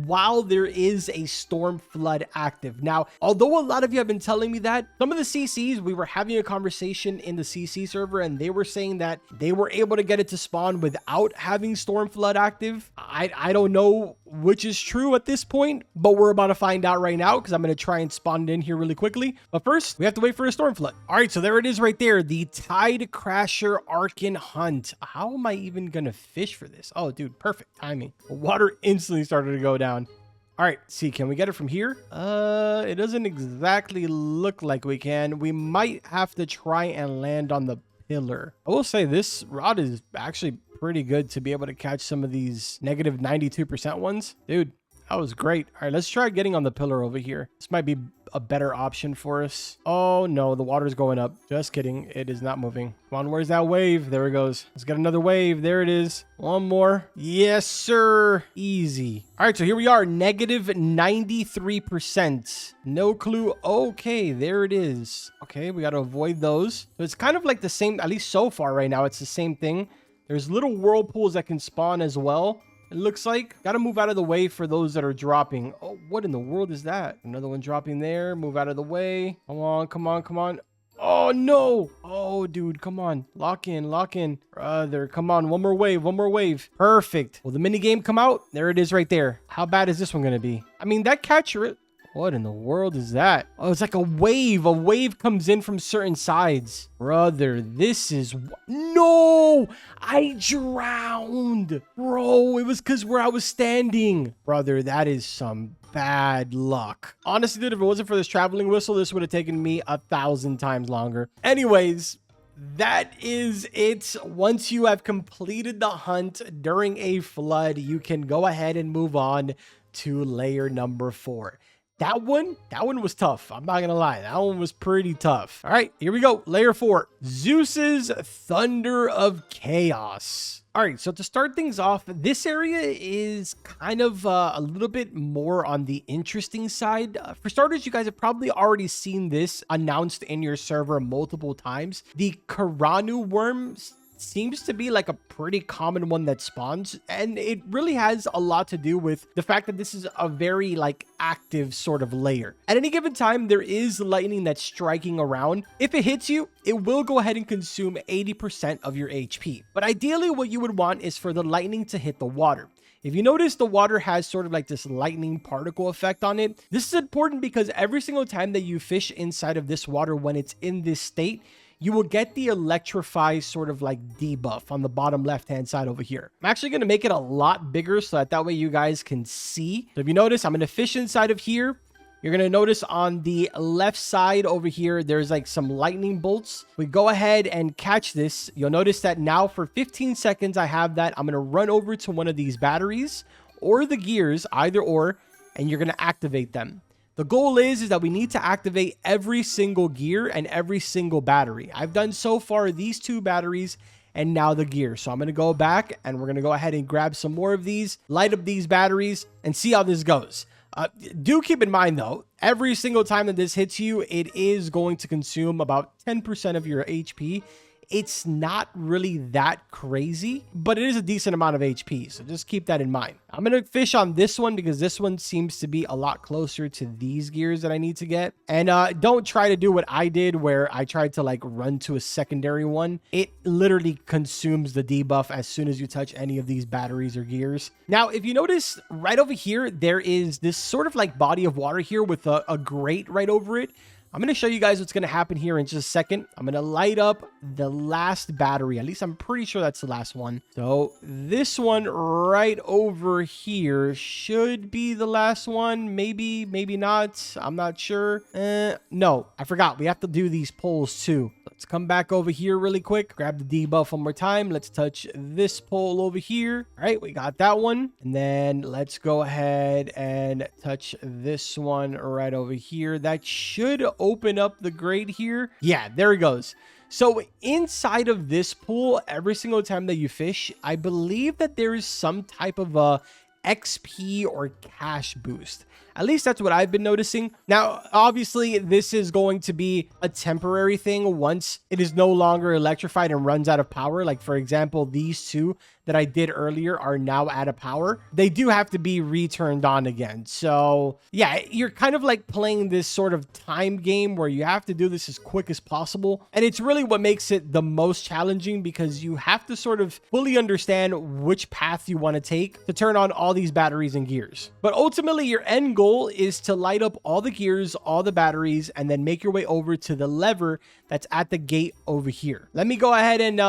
while there is a storm flood active. Now, although a lot of you have been telling me that, some of the CCs, we were having a conversation in the CC server and they were saying that they were able to get it to spawn without having storm flood active. I don't know which is true at this point, but we're about to find out right now because I'm going to try and spawn it in here really quickly. But first, we have to wait for a storm flood. All right, so there it is right there, the Tide Crasher Archon Hunt. How am I even going to fish for this? Oh, dude, perfect timing. The water instantly started to go down. All right, see, can we get it from here? It doesn't exactly look like we can. We might have to try and land on the pillar. I will say this rod is actually pretty good to be able to catch some of these negative 92% ones. Dude, that was great. All right, let's try getting on the pillar over here. This might be a better option for us. Oh no, the water's going up. Just kidding. It is not moving. Come on, where's that wave? There it goes. Let's get another wave. There it is. One more. Yes, sir. Easy. All right, so here we are. Negative 93%. No clue. Okay, there it is. Okay, we got to avoid those. So it's kind of like the same, at least so far right now, it's the same thing. There's little whirlpools that can spawn as well. It looks like. Got to move out of the way for those that are dropping. Oh, what in the world is that? Another one dropping there. Move out of the way. Come on, come on, come on. Oh, no. Oh, dude, come on. Lock in, lock in. Brother, come on. One more wave, one more wave. Perfect. Will the mini game come out? There it is right there. How bad is this one going to be? I mean, that catcher... What in the world is that? Oh, it's like a wave. A wave comes in from certain sides. Brother, this is... No! I drowned. Bro, it was because where I was standing. Brother, that is some bad luck. Honestly, dude, if it wasn't for this traveling whistle, this would have taken me 1,000 times longer. Anyways, that is it. Once you have completed the hunt during a flood, you can go ahead and move on to layer number 4. That one was tough. I'm not gonna lie. That one was pretty tough. All right, here we go. Layer 4, Zeus's Thunder of Chaos. All right, so to start things off, this area is kind of a little bit more on the interesting side. For starters, you guys have probably already seen this announced in your server multiple times. The Karanu worm seems to be like a pretty common one that spawns, and it really has a lot to do with the fact that this is a very like active sort of layer. At any given time, there is lightning that's striking around. If it hits you, it will go ahead and consume 80% of your HP. But ideally, what you would want is for the lightning to hit the water. If you notice, the water has sort of like this lightning particle effect on it. This is important because every single time that you fish inside of this water when it's in this state, you will get the electrify sort of like debuff on the bottom left-hand side over here. I'm actually going to make it a lot bigger so that way you guys can see. So if you notice, I'm going to fish inside of here. You're going to notice on the left side over here, there's like some lightning bolts. We go ahead and catch this. You'll notice that now for 15 seconds, I have that. I'm going to run over to one of these batteries or the gears, either or, and you're going to activate them. The goal is that we need to activate every single gear and every single battery. I've done so far these 2 batteries and now the gear. So I'm going to go back and we're going to go ahead and grab some more of these, light up these batteries, and see how this goes. Do keep in mind though, every single time that this hits you, it is going to consume about 10% of your HP. It's not really that crazy, but it is a decent amount of HP. So just keep that in mind. I'm going to fish on this one because this one seems to be a lot closer to these gears that I need to get. And don't try to do what I did where I tried to like run to a secondary one. It literally consumes the debuff as soon as you touch any of these batteries or gears. Now, if you notice right over here, there is this sort of like body of water here with a grate right over it. I'm going to show you guys what's going to happen here in just a second. I'm going to light up the last battery. At least I'm pretty sure that's the last one. So this one right over here should be the last one. Maybe, maybe not. I'm not sure. No, I forgot. We have to do these poles too. Let's come back over here really quick. Grab the debuff one more time. Let's touch this pole over here. All right, we got that one. And then let's go ahead and touch this one right over here. That should open up the grate here. Yeah, there it goes. So inside of this pool, every single time that you fish, I believe that there is some type of a XP or cash boost. At least that's what I've been noticing. Now, obviously, this is going to be a temporary thing once it is no longer electrified and runs out of power. Like, for example, these 2 that I did earlier are now out of power. They do have to be returned on again. So, yeah, you're kind of like playing this sort of time game where you have to do this as quick as possible. And it's really what makes it the most challenging because you have to sort of fully understand which path you want to take to turn on all these batteries and gears. But ultimately, your end goal is to light up all the gears, all the batteries, and then make your way over to the lever that's at the gate over here. Let me go ahead and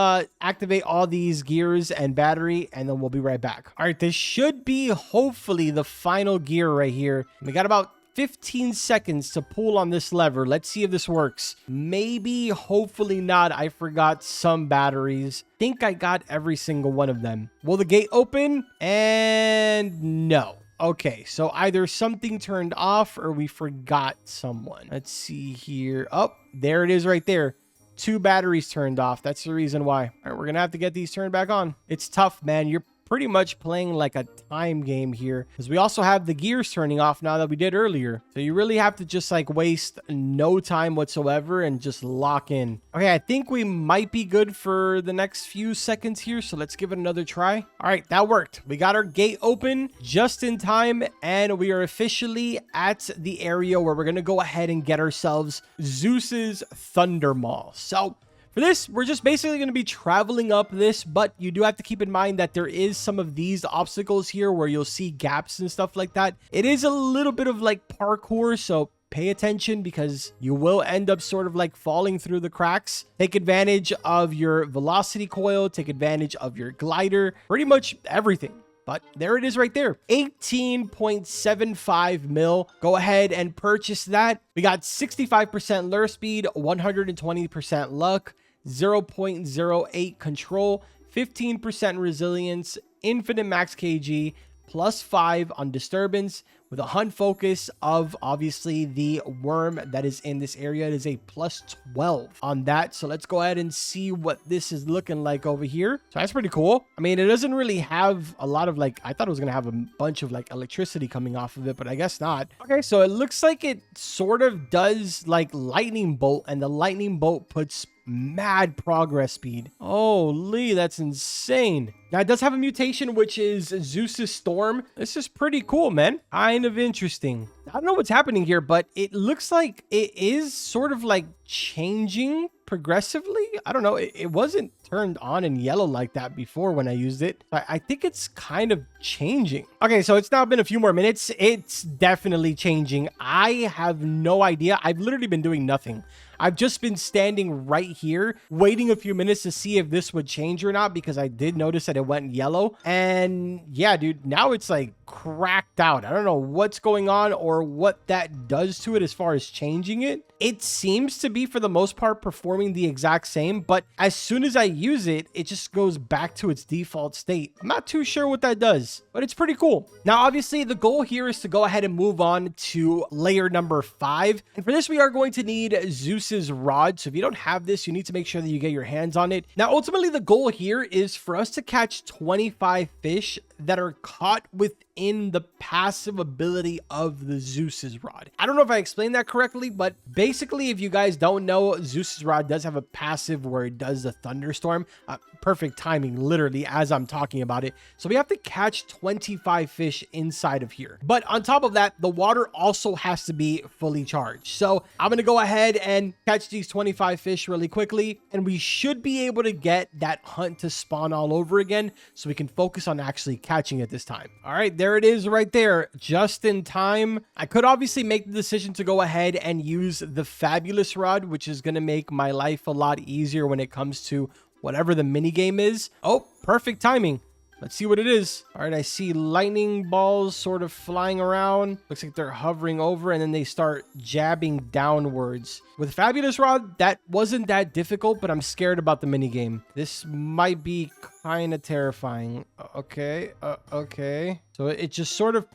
activate all these gears and battery, and then we'll be right back. All right, this should be hopefully the final gear right here. We got about 15 seconds to pull on this lever. Let's see if this works. Maybe, hopefully not. I forgot some batteries. Think I got every single one of them. Will the gate open? And no. Okay, so either something turned off or we forgot someone. Let's see here. Oh, there it is right there. 2 batteries turned off. That's the reason why. All right, we're going to have to get these turned back on. It's tough, man. You're pretty much playing like a time game here because we also have the gears turning off now that we did earlier. So you really have to just like waste no time whatsoever and just lock in. Okay, I think we might be good for the next few seconds here. So let's give it another try. All right, that worked. We got our gate open just in time and we are officially at the area where we're going to go ahead and get ourselves Zeus's Thunder Maw. So for this, we're just basically going to be traveling up this, but you do have to keep in mind that there is some of these obstacles here where you'll see gaps and stuff like that. It is a little bit of like parkour, so pay attention because you will end up sort of like falling through the cracks. Take advantage of your velocity coil, take advantage of your glider, pretty much everything. But there it is right there. 18.75 mil. Go ahead and purchase that. We got 65% lure speed, 120% luck, 0.08 control, 15% resilience, infinite max kg, +5 on disturbance. with a hunt focus of obviously the worm that is in this area. It is a plus 12 on that. So let's go ahead and see what this is looking like over here. So that's pretty cool. I mean, it doesn't really have a lot of like, I thought it was going to have a bunch of like electricity coming off of it, but I guess not. Okay, so it looks like it sort of does like lightning bolt, and the lightning bolt puts mad progress speed. Holy, that's insane. Now, it does have a mutation, which is Zeus's Storm. This is pretty cool, man. Kind of interesting. I don't know what's happening here, but it looks like it is sort of like changing progressively. I don't know. It wasn't turned on in yellow like that before when I used it. I think it's kind of changing. Okay, so it's now been a few more minutes. It's definitely changing. I have no idea. I've literally been doing nothing. I've just been standing right here waiting a few minutes to see if this would change or not, because I did notice that it went yellow. And yeah, dude, now it's like cracked out. I don't know what's going on or what that does to it as far as changing it. It seems to be, for the most part, performing the exact same, but as soon as I use it, it just goes back to its default state. I'm not too sure what that does, but it's pretty cool. Now, obviously, the goal here is to go ahead and move on to layer number 5. And for this, we are going to need Zeus's rod. So if you don't have this, you need to make sure that you get your hands on it. Now, ultimately, the goal here is for us to catch 25 fish that are caught within the passive ability of the Zeus's rod. I don't know if I explained that correctly, but basically, if you guys don't know, Zeus's rod does have a passive where it does the thunderstorm. Perfect timing, literally, as I'm talking about it. So we have to catch 25 fish inside of here. But on top of that, the water also has to be fully charged. So I'm going to go ahead and catch these 25 fish really quickly, and we should be able to get that hunt to spawn all over again, so we can focus on actually catching it this time. All right, there it is right there, just in time. I could obviously make the decision to go ahead and use the fabulous rod, which is going to make my life a lot easier when it comes to whatever the mini game is. Oh, perfect timing. Let's see what it is. All right, I see lightning balls sort of flying around. Looks like they're hovering over, and then they start jabbing downwards. With Fabulous Rod, that wasn't that difficult, but I'm scared about the mini game. This might be kind of terrifying. Okay, okay. So it just sort of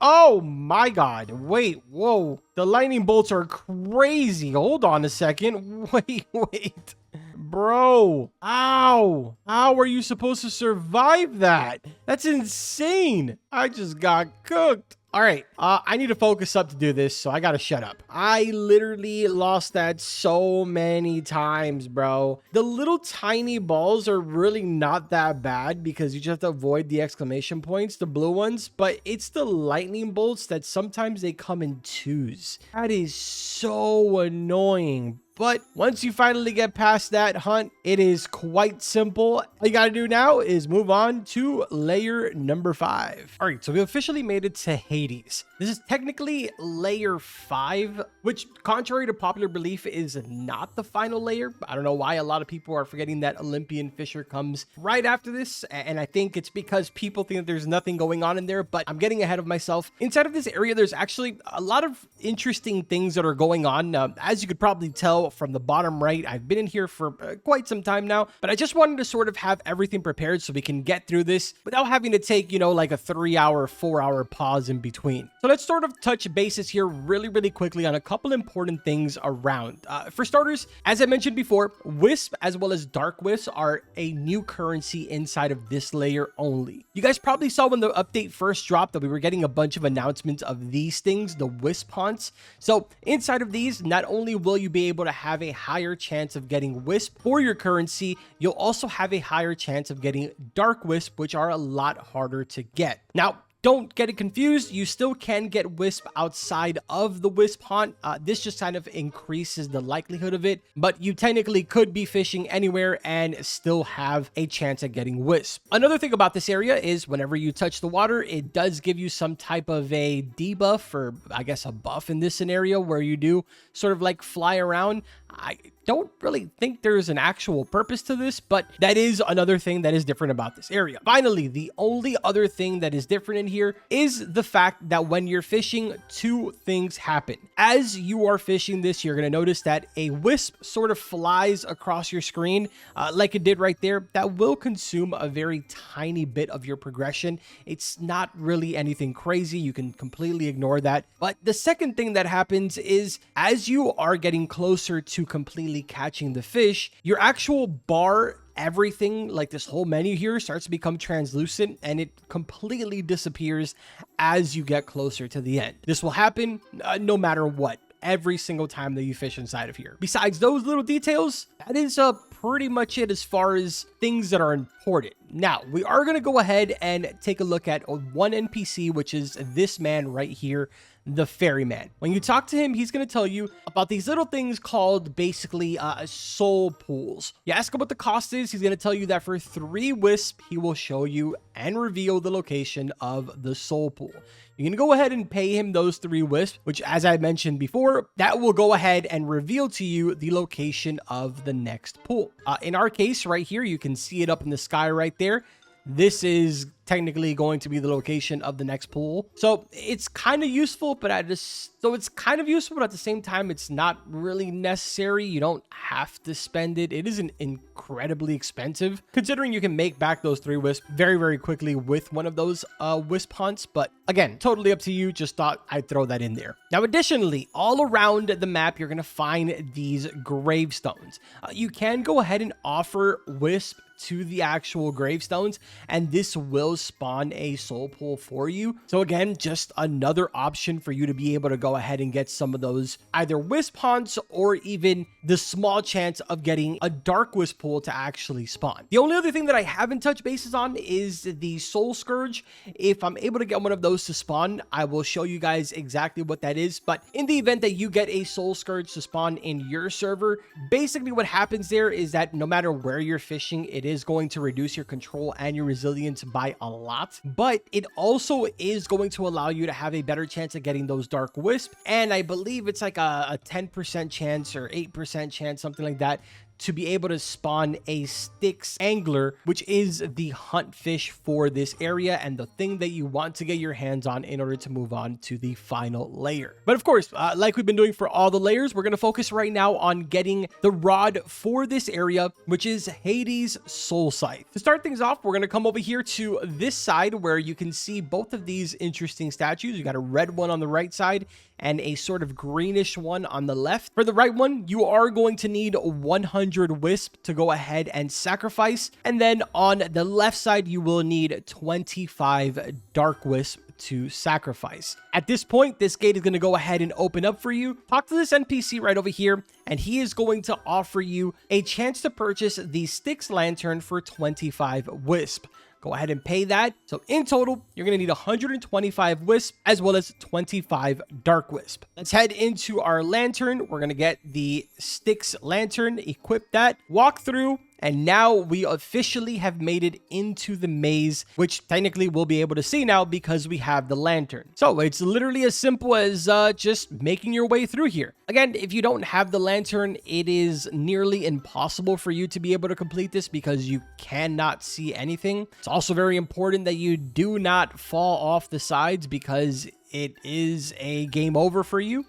Oh my God. Wait, whoa. The lightning bolts are crazy. Hold on a second. Wait. Bro, ow. How are you supposed to survive that? That's insane. I just got cooked. All right, I need to focus up to do this, so I gotta shut up. I literally lost that so many times, bro. The little tiny balls are really not that bad because you just have to avoid the exclamation points, the blue ones, but it's the lightning bolts that sometimes they come in twos. That is so annoying. But once you finally get past that hunt, it is quite simple. All you gotta do now is move on to layer number 5. All right, so we officially made it to Hades. This is technically layer 5, which contrary to popular belief is not the final layer. I don't know why a lot of people are forgetting that Olympian Fisher comes right after this. And I think it's because people think that there's nothing going on in there, but I'm getting ahead of myself. Inside of this area, there's actually a lot of interesting things that are going on. As you could probably tell from the bottom right, I've been in here for quite some time now, but I just wanted to sort of have everything prepared so we can get through this without having to take, you know, like a 3-hour, 4-hour pause in between. So let's sort of touch bases here really quickly on a couple important things around. For starters, as I mentioned before, Wisp as well as Dark Wisps are a new currency inside of this layer only. You guys probably saw when the update first dropped that we were getting a bunch of announcements of these things, the Wisp haunts. So inside of these, not only will you be able to have a higher chance of getting Wisp for your currency, you'll also have a higher chance of getting Dark Wisp, which are a lot harder to get. Now, don't get it confused. You still can get Wisp outside of the Wisp haunt. This just kind of increases the likelihood of it, but you technically could be fishing anywhere and still have a chance at getting Wisp. Another thing about this area is whenever you touch the water, it does give you some type of a debuff, or I guess a buff in this scenario, where you do sort of like fly around. I don't really think there's an actual purpose to this, but that is another thing that is different about this area. Finally, the only other thing that is different in here is the fact that when you're fishing, two things happen. As you are fishing this, you're going to notice that a wisp sort of flies across your screen like it did right there. That will consume a very tiny bit of your progression. It's not really anything crazy. You can completely ignore that. But the second thing that happens is as you are getting closer to completely catching the fish, your actual bar, everything like this whole menu here starts to become translucent and it completely disappears as you get closer to the end. This will happen no matter what, every single time that you fish inside of here. Besides those little details, that is pretty much it as far as things that are important. Now, we are going to go ahead and take a look at one NPC, which is this man right here, the ferryman. When you talk to him, he's going to tell you about these little things called basically soul pools. You ask him what the cost is. He's going to tell you that for 3 wisp, he will show you and reveal the location of the soul pool. You can go ahead and pay him those 3 wisps, which, as I mentioned before, that will go ahead and reveal to you the location of the next pool. In our case right here, you can see it up in the sky right there. This is technically going to be the location of the next pool. So it's kind of useful, but at the same time, it's not really necessary. You don't have to spend it. It isn't incredibly expensive, considering you can make back those 3 wisps very, very quickly with one of those wisp hunts. But again, totally up to you. Just thought I'd throw that in there. Now, additionally, all around the map, you're going to find these gravestones. You can go ahead and offer wisp to the actual gravestones, and this will spawn a soul pool for you. So again, just another option for you to be able to go ahead and get some of those either wisp hunts or even the small chance of getting a dark wisp pool to actually spawn. The only other thing that I haven't touched bases on is the soul scourge. If I'm able to get one of those to spawn, I will show you guys exactly what that is. But in the event that you get a soul scourge to spawn in your server, basically what happens there is that no matter where you're fishing, it is going to reduce your control and your resilience by a lot, but it also is going to allow you to have a better chance of getting those dark wisps. And I believe it's like a 10% chance or 8% chance, something like that, to be able to spawn a Styx angler, which is the hunt fish for this area and the thing that you want to get your hands on in order to move on to the final layer. But of course, like we've been doing for all the layers, we're going to focus right now on getting the rod for this area, which is Hades' Soul Scythe. To start things off, we're going to come over here to this side where you can see both of these interesting statues. You got a red one on the right side and a sort of greenish one on the left. For the right one, you are going to need 100 wisp to go ahead and sacrifice. And then on the left side, you will need 25 dark wisp to sacrifice. At this point, this gate is going to go ahead and open up for you. Talk to this NPC right over here, and he is going to offer you a chance to purchase the Styx lantern for 25 wisp. Go ahead and pay that. So in total, you're going to need 125 wisp as well as 25 dark wisp. Let's head into our lantern. We're going to get the Styx lantern, equip that, walk through, and now we officially have made it into the maze, which technically we'll be able to see now because we have the lantern. So it's literally as simple as just making your way through here. Again, if you don't have the lantern, it is nearly impossible for you to be able to complete this because you cannot see anything. It's also very important that you do not fall off the sides because it is a game over for you.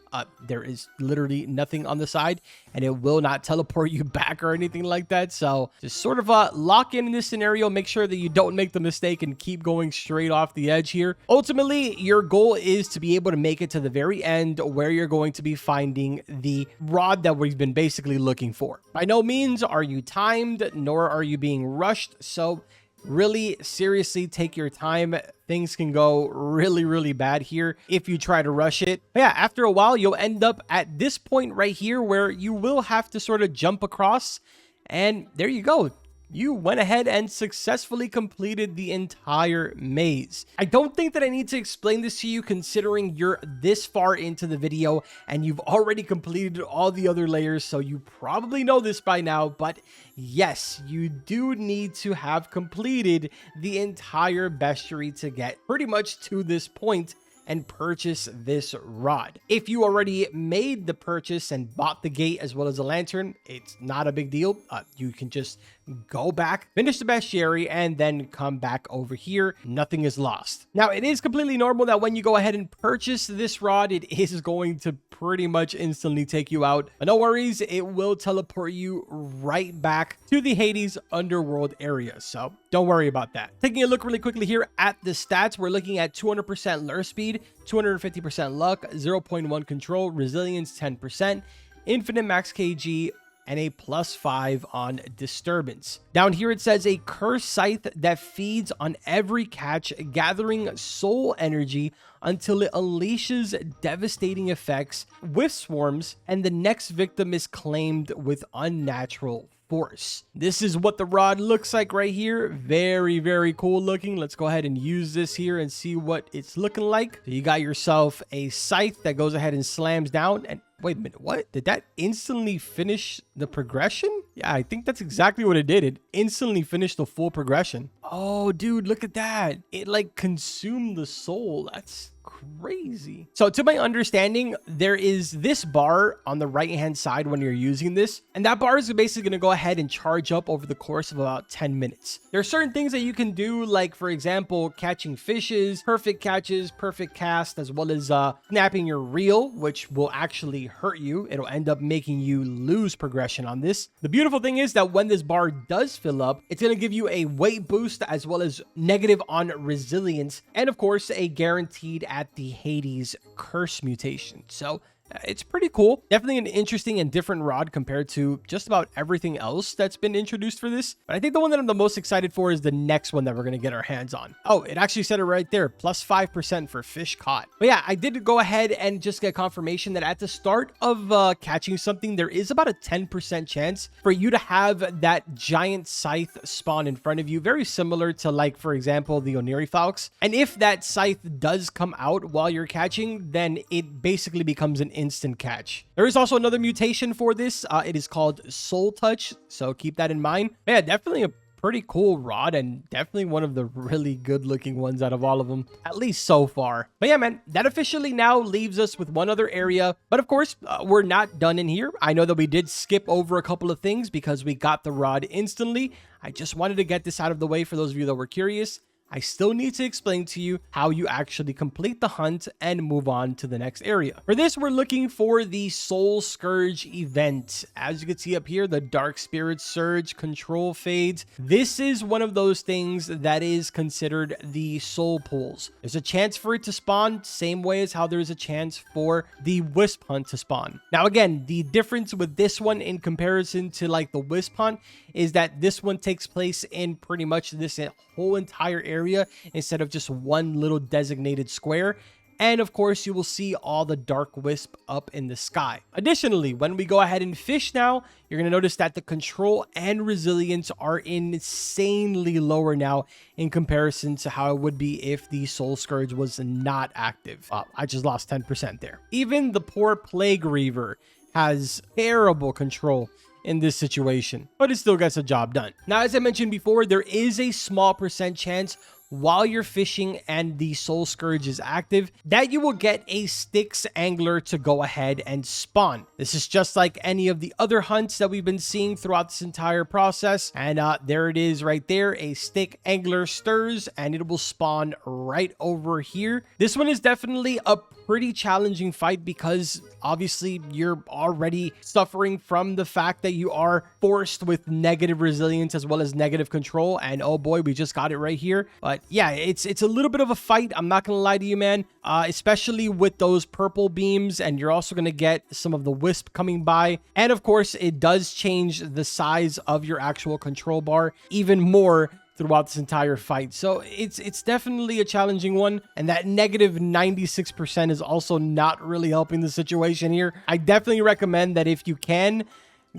There is literally nothing on the side and it will not teleport you back or anything like that. So just sort of lock in this scenario. Make sure that you don't make the mistake and keep going straight off the edge here. Ultimately, your goal is to be able to make it to the very end where you're going to be finding the rod that we've been basically looking for. By no means are you timed, nor are you being rushed. So really, seriously, take your time. Things can go really, really bad here if you try to rush it. But yeah, after a while, you'll end up at this point right here where you will have to sort of jump across. And there you go. You went ahead and successfully completed the entire maze. I don't think that I need to explain this to you considering you're this far into the video and you've already completed all the other layers, so you probably know this by now, but yes, you do need to have completed the entire bestiary to get pretty much to this point and purchase this rod. If you already made the purchase and bought the gate as well as the lantern, it's not a big deal. You can just go back, finish the bestiary, and then come back over here. Nothing is lost. Now, it is completely normal that when you go ahead and purchase this rod, it is going to pretty much instantly take you out. But no worries, it will teleport you right back to the Hades Underworld area. So don't worry about that. Taking a look really quickly here at the stats, we're looking at 200% lure speed, 250% luck, 0.1 control, resilience 10%, infinite max kg, and a +5 on disturbance. Down here it says a cursed scythe that feeds on every catch, gathering soul energy until it unleashes devastating effects with swarms, and the next victim is claimed with unnatural force. This is what the rod looks like right here. Very, very cool looking. Let's go ahead and use this here and see what it's looking like. So you got yourself a scythe that goes ahead and slams down. And wait a minute, what? Did that instantly finish the progression? Yeah, I think that's exactly what it did. It instantly finished the full progression. Oh, dude, look at that. It like consumed the soul. That's crazy. So to my understanding, there is this bar on the right hand side when you're using this, and that bar is basically going to go ahead and charge up over the course of about 10 minutes. There are certain things that you can do, like for example catching fishes, perfect catches, perfect cast, as well as snapping your reel, which will actually hurt you. It'll end up making you lose progression on this. The beautiful thing is that when this bar does fill up, it's going to give you a weight boost as well as negative on resilience, and of course a guaranteed at the Hades curse mutation. So it's pretty cool. Definitely an interesting and different rod compared to just about everything else that's been introduced for this. But I think the one that I'm the most excited for is the next one that we're going to get our hands on. Oh, it actually said it right there, +5% for fish caught. But yeah, I did go ahead and just get confirmation that at the start of catching something, there is about a 10% chance for you to have that giant scythe spawn in front of you, very similar to, like, for example, the Onirifalx. And if that scythe does come out while you're catching, then it basically becomes an instant catch. There is also another mutation for this. It is called Soul Touch, so keep that in mind. Yeah, definitely a pretty cool rod, and definitely one of the really good looking ones out of all of them, at least so far. But yeah, man, that officially now leaves us with one other area. But of course, we're not done in here. I know that we did skip over a couple of things because we got the rod instantly. I just wanted to get this out of the way for those of you that were curious. I still need to explain to you how you actually complete the hunt and move on to the next area. For this, we're looking for the Soul Scourge event. As you can see up here, the Dark Spirit Surge control fades. This is one of those things that is considered the soul pools. There's a chance for it to spawn, same way as how there's a chance for the Wisp Hunt to spawn. Now, again, the difference with this one in comparison to like the Wisp Hunt is that this one takes place in pretty much this whole entire area instead of just one little designated square. And of course, you will see all the dark wisp up in the sky. Additionally, when we go ahead and fish now, you're going to notice that the control and resilience are insanely lower now in comparison to how it would be if the Soul Scourge was not active. I just lost 10% there. Even the poor Plague Reaver has terrible control in this situation, but it still gets the job done. Now, as I mentioned before, there is a small percent chance while you're fishing and the Soul Scourge is active that you will get a Styx angler to go ahead and spawn. This is just like any of the other hunts that we've been seeing throughout this entire process. And there it is right there. A Styx angler stirs and it will spawn right over here. This one is definitely a pretty challenging fight because obviously you're already suffering from the fact that you are forced with negative resilience as well as negative control. And oh boy, we just got it right here. But yeah, it's a little bit of a fight. I'm not gonna lie to you, man. Especially with those purple beams, and you're also gonna get some of the wisp coming by. And of course, it does change the size of your actual control bar even more throughout this entire fight. So it's definitely a challenging one, and that negative 96% is also not really helping the situation here. I definitely recommend that if you can,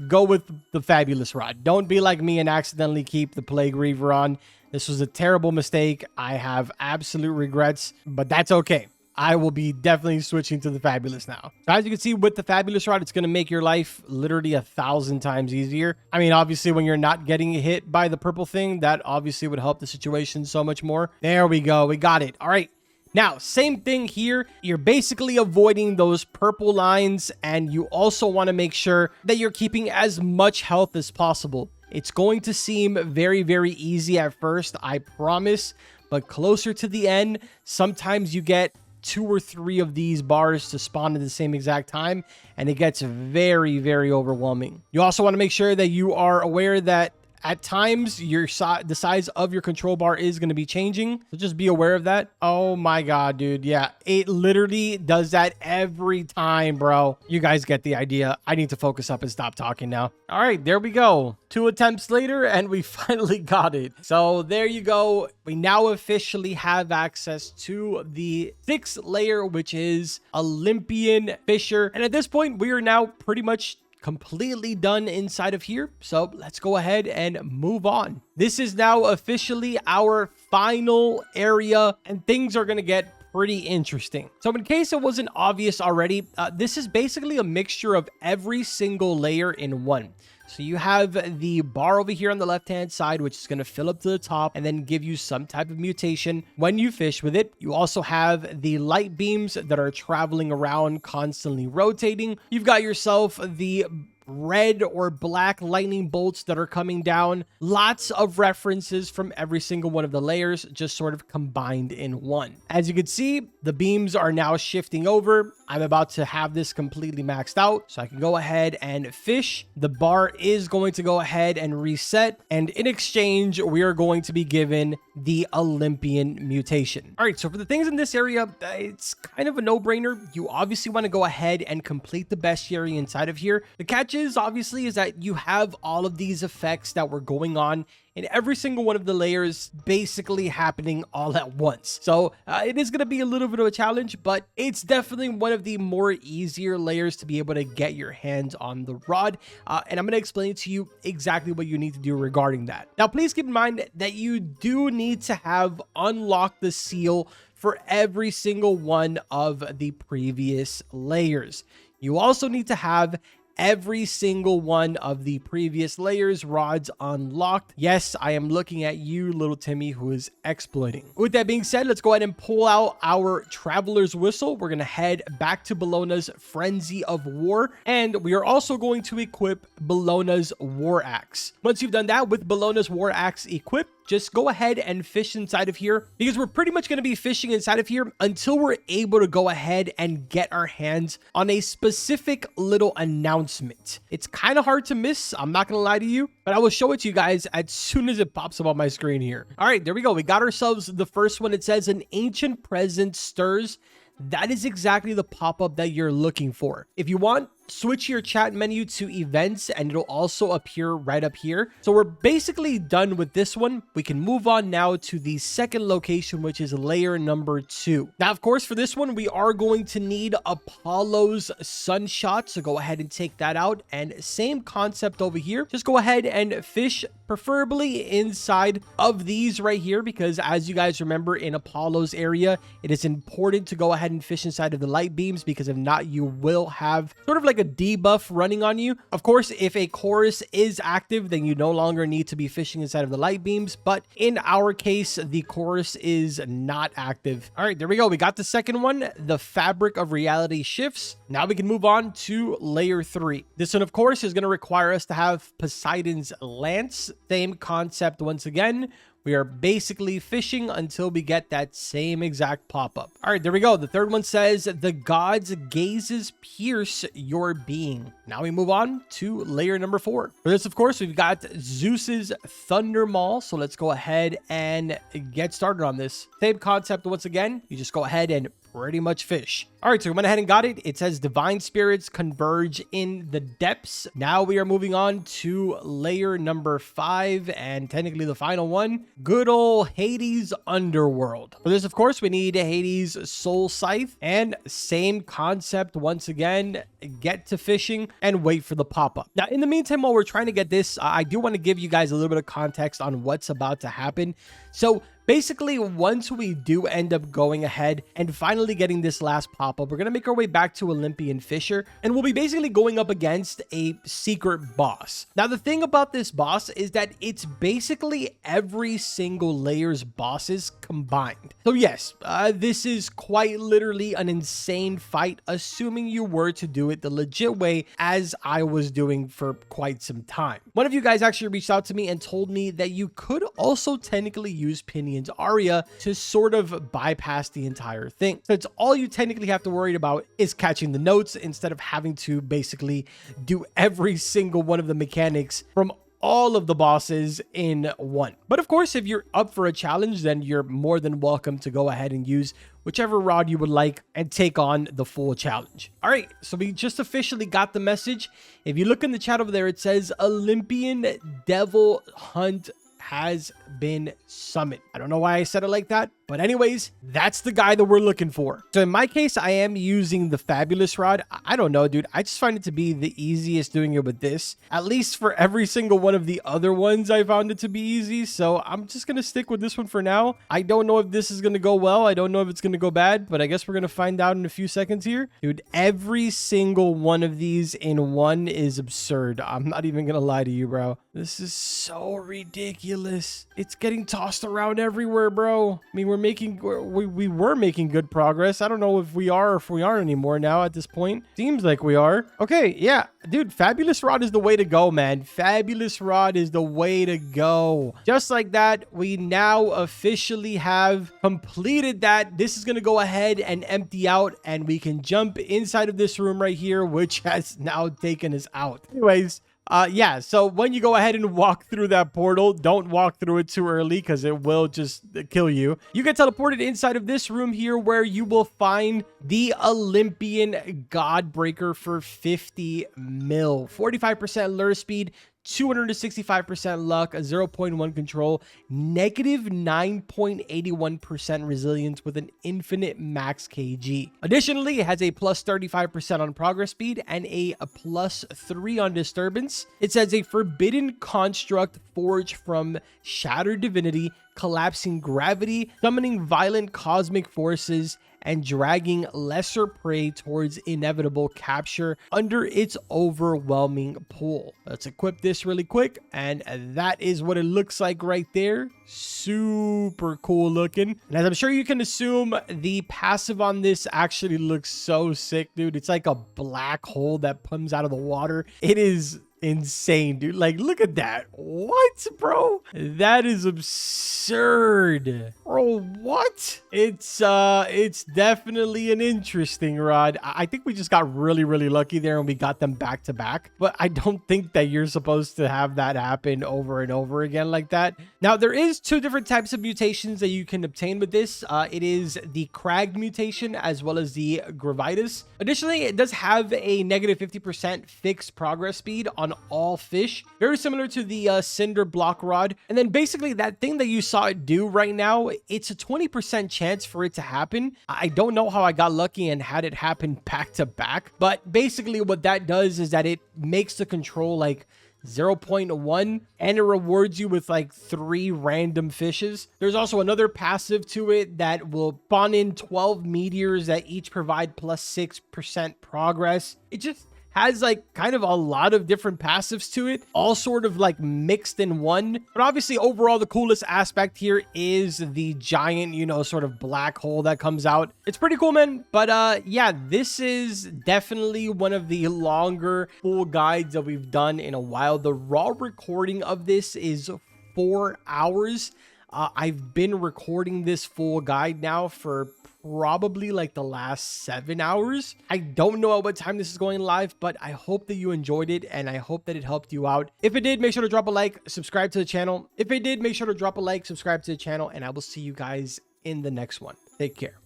go with the Fabulous Rod. Don't be like me and accidentally keep the Plague Reaver on. This was a terrible mistake. I have absolute regrets, but that's okay. I will be definitely switching to the Fabulous now. As you can see with the Fabulous Rod, it's going to make your life literally 1,000 times easier. I mean, obviously, when you're not getting hit by the purple thing, that obviously would help the situation so much more. There we go. We got it. All right. Now, same thing here. You're basically avoiding those purple lines, and you also want to make sure that you're keeping as much health as possible. It's going to seem very, very easy at first, I promise, but closer to the end, sometimes you get 2 or 3 of these bars to spawn at the same exact time, and it gets very, very overwhelming. You also want to make sure that you are aware that at times, the size of your control bar is going to be changing. So just be aware of that. Oh my God, dude. Yeah, it literally does that every time, bro. You guys get the idea. I need to focus up and stop talking now. All right, there we go. 2 attempts later, and we finally got it. So there you go. We now officially have access to the 6th layer, which is Olympian Fisher. And at this point, we are now pretty much completely done inside of here. So let's go ahead and move on. This is now officially our final area, and things are going to get pretty interesting. So in case it wasn't obvious already, this is basically a mixture of every single layer in one. So you have the bar over here on the left-hand side, which is going to fill up to the top and then give you some type of mutation when you fish with it. You also have the light beams that are traveling around, constantly rotating. You've got yourself the red or black lightning bolts that are coming down. Lots of references from every single one of the layers, just sort of combined in one. As you can see, the beams are now shifting over. I'm about to have this completely maxed out, so I can go ahead and fish. The bar is going to go ahead and reset, and in exchange, we are going to be given the Olympian mutation. All right, so for the things in this area, it's kind of a no-brainer. You obviously want to go ahead and complete the bestiary inside of here. The catch is that you have all of these effects that were going on in every single one of the layers basically happening all at once. So it is going to be a little bit of a challenge, but it's definitely one of the more easier layers to be able to get your hands on the rod. And I'm going to explain to you exactly what you need to do regarding that. Now, please keep in mind that you do need to have unlocked the seal for every single one of the previous layers. You also need to have every single one of the previous layers rods unlocked. Yes, I am looking at you, little Timmy, who is exploiting. With that being said, let's go ahead and pull out our traveler's whistle. We're going to head back to Bellona's Frenzy of War, and we are also going to equip Bellona's War Axe. Once you've done that with Bellona's War Axe equipped, just go ahead and fish inside of here, because we're pretty much going to be fishing inside of here until we're able to go ahead and get our hands on a specific little announcement. It's kind of hard to miss, I'm not going to lie to you, but I will show it to you guys as soon as it pops up on my screen here. All right, there we go. We got ourselves the first one. It says an ancient presence stirs. That is exactly the pop-up that you're looking for. If you want, switch your chat menu to events and it'll also appear right up here. So we're basically done with this one. We can move on now to the second location, which is layer number 2. Now, of course, for this one, we are going to need Apollo's Sunshot. So go ahead and take that out. And same concept over here. Just go ahead and fish, preferably inside of these right here, because as you guys remember, in Apollo's area, it is important to go ahead and fish inside of the light beams, because if not, you will have sort of like a debuff running on you. Of course, if a chorus is active, then you no longer need to be fishing inside of the light beams, but in our case, the chorus is not active. All right, there we go. We got the second one, the Fabric of Reality Shifts. Now we can move on to layer 3. This one, of course, is going to require us to have Poseidon's Lance. Same concept once again. We are basically fishing until we get that same exact pop-up. All right, there we go. The third one says, the gods' gazes pierce your being. Now we move on to layer number 4. For this, of course, we've got Zeus's Thunder Maul. So let's go ahead and get started on this. Same concept once again. You just go ahead and pretty much fish. All right, so we went ahead and got it. It says divine spirits converge in the depths. Now we are moving on to layer number 5 and technically the final one, good old Hades Underworld. For this, of course, we need Hades Soul Scythe, and same concept once again, get to fishing and wait for the pop-up. Now, in the meantime, while we're trying to get this, I do want to give you guys a little bit of context on what's about to happen. So Basically, once we do end up going ahead and finally getting this last pop-up, we're going to make our way back to Olympian Fisher, and we'll be basically going up against a secret boss. Now, the thing about this boss is that it's basically every single layer's bosses combined. So yes, this is quite literally an insane fight, assuming you were to do it the legit way, as I was doing for quite some time. One of you guys actually reached out to me and told me that you could also technically use Pinion's Aria to sort of bypass the entire thing. So it's all you technically have to worry about is catching the notes instead of having to basically do every single one of the mechanics from all of the bosses in one. But of course, if you're up for a challenge, then you're more than welcome to go ahead and use whichever rod you would like and take on the full challenge. All right, so we just officially got the message. If you look in the chat over there, it says Olympian Devil Hunt has been summoned. I don't know why I said it like that, but anyways, that's the guy that we're looking for. So in my case, I am using the fabulous rod. I don't know, dude. I just find it to be the easiest doing it with this. At least for every single one of the other ones, I found it to be easy. So I'm just going to stick with this one for now. I don't know if this is going to go well. I don't know if it's going to go bad, but I guess we're going to find out in a few seconds here. Dude, every single one of these in one is absurd. I'm not even going to lie to you, bro. This is so ridiculous. It's getting tossed around everywhere, bro. I mean, we were making good progress. I don't know if we are or if we aren't anymore now at this point. Seems like we are. Okay, yeah. Dude, Fabulous Rod is the way to go, man. Fabulous Rod is the way to go. Just like that, we now officially have completed that. This is going to go ahead and empty out, and we can jump inside of this room right here, which has now taken us out. Anyways, yeah, so when you go ahead and walk through that portal, don't walk through it too early because it will just kill you. You get teleported inside of this room here where you will find the Olympian Godbreaker for 50 mil, 45% lure speed, 265% luck, a 0.1 control, negative 9.81% resilience with an infinite max kg. Additionally, it has a plus 35% on progress speed and a plus 3 on disturbance. It says a forbidden construct forged from shattered divinity, collapsing gravity, summoning violent cosmic forces, and dragging lesser prey towards inevitable capture under its overwhelming pull. Let's equip this really quick, and that is what it looks like right there. Super cool looking. And as I'm sure you can assume, the passive on this actually looks so sick, dude. It's like a black hole that comes out of the water. It is insane, dude. Like, look at that. What, bro? That is absurd, bro. What? It's definitely an interesting rod. I think we just got really lucky there and we got them back to back, but I don't think that you're supposed to have that happen over and over again like that. Now, there is two different types of mutations that you can obtain with this. It is the Crag mutation as well as the Gravitas. Additionally, it does have a negative 50% fixed progress speed on all fish, very similar to the cinder block rod. And then basically that thing that you saw it do right now, it's a 20% chance for it to happen. I don't know how I got lucky and had it happen back to back, but basically what that does is that it makes the control like 0.1 and it rewards you with like 3 random fishes. There's also another passive to it that will spawn in 12 meteors that each provide plus 6% progress. It just has like kind of a lot of different passives to it, all sort of like mixed in one. But obviously overall, the coolest aspect here is the giant, you know, sort of black hole that comes out. It's pretty cool, man. But yeah, this is definitely one of the longer full guides that we've done in a while. The raw recording of this is 4 hours. I've been recording this full guide now for probably like the last 7 hours. I don't know at what time this is going live, but I hope that you enjoyed it and I hope that it helped you out. If it did, make sure to drop a like, subscribe to the channel. If it did, make sure to drop a like, subscribe to the channel, and I will see you guys in the next one. Take care.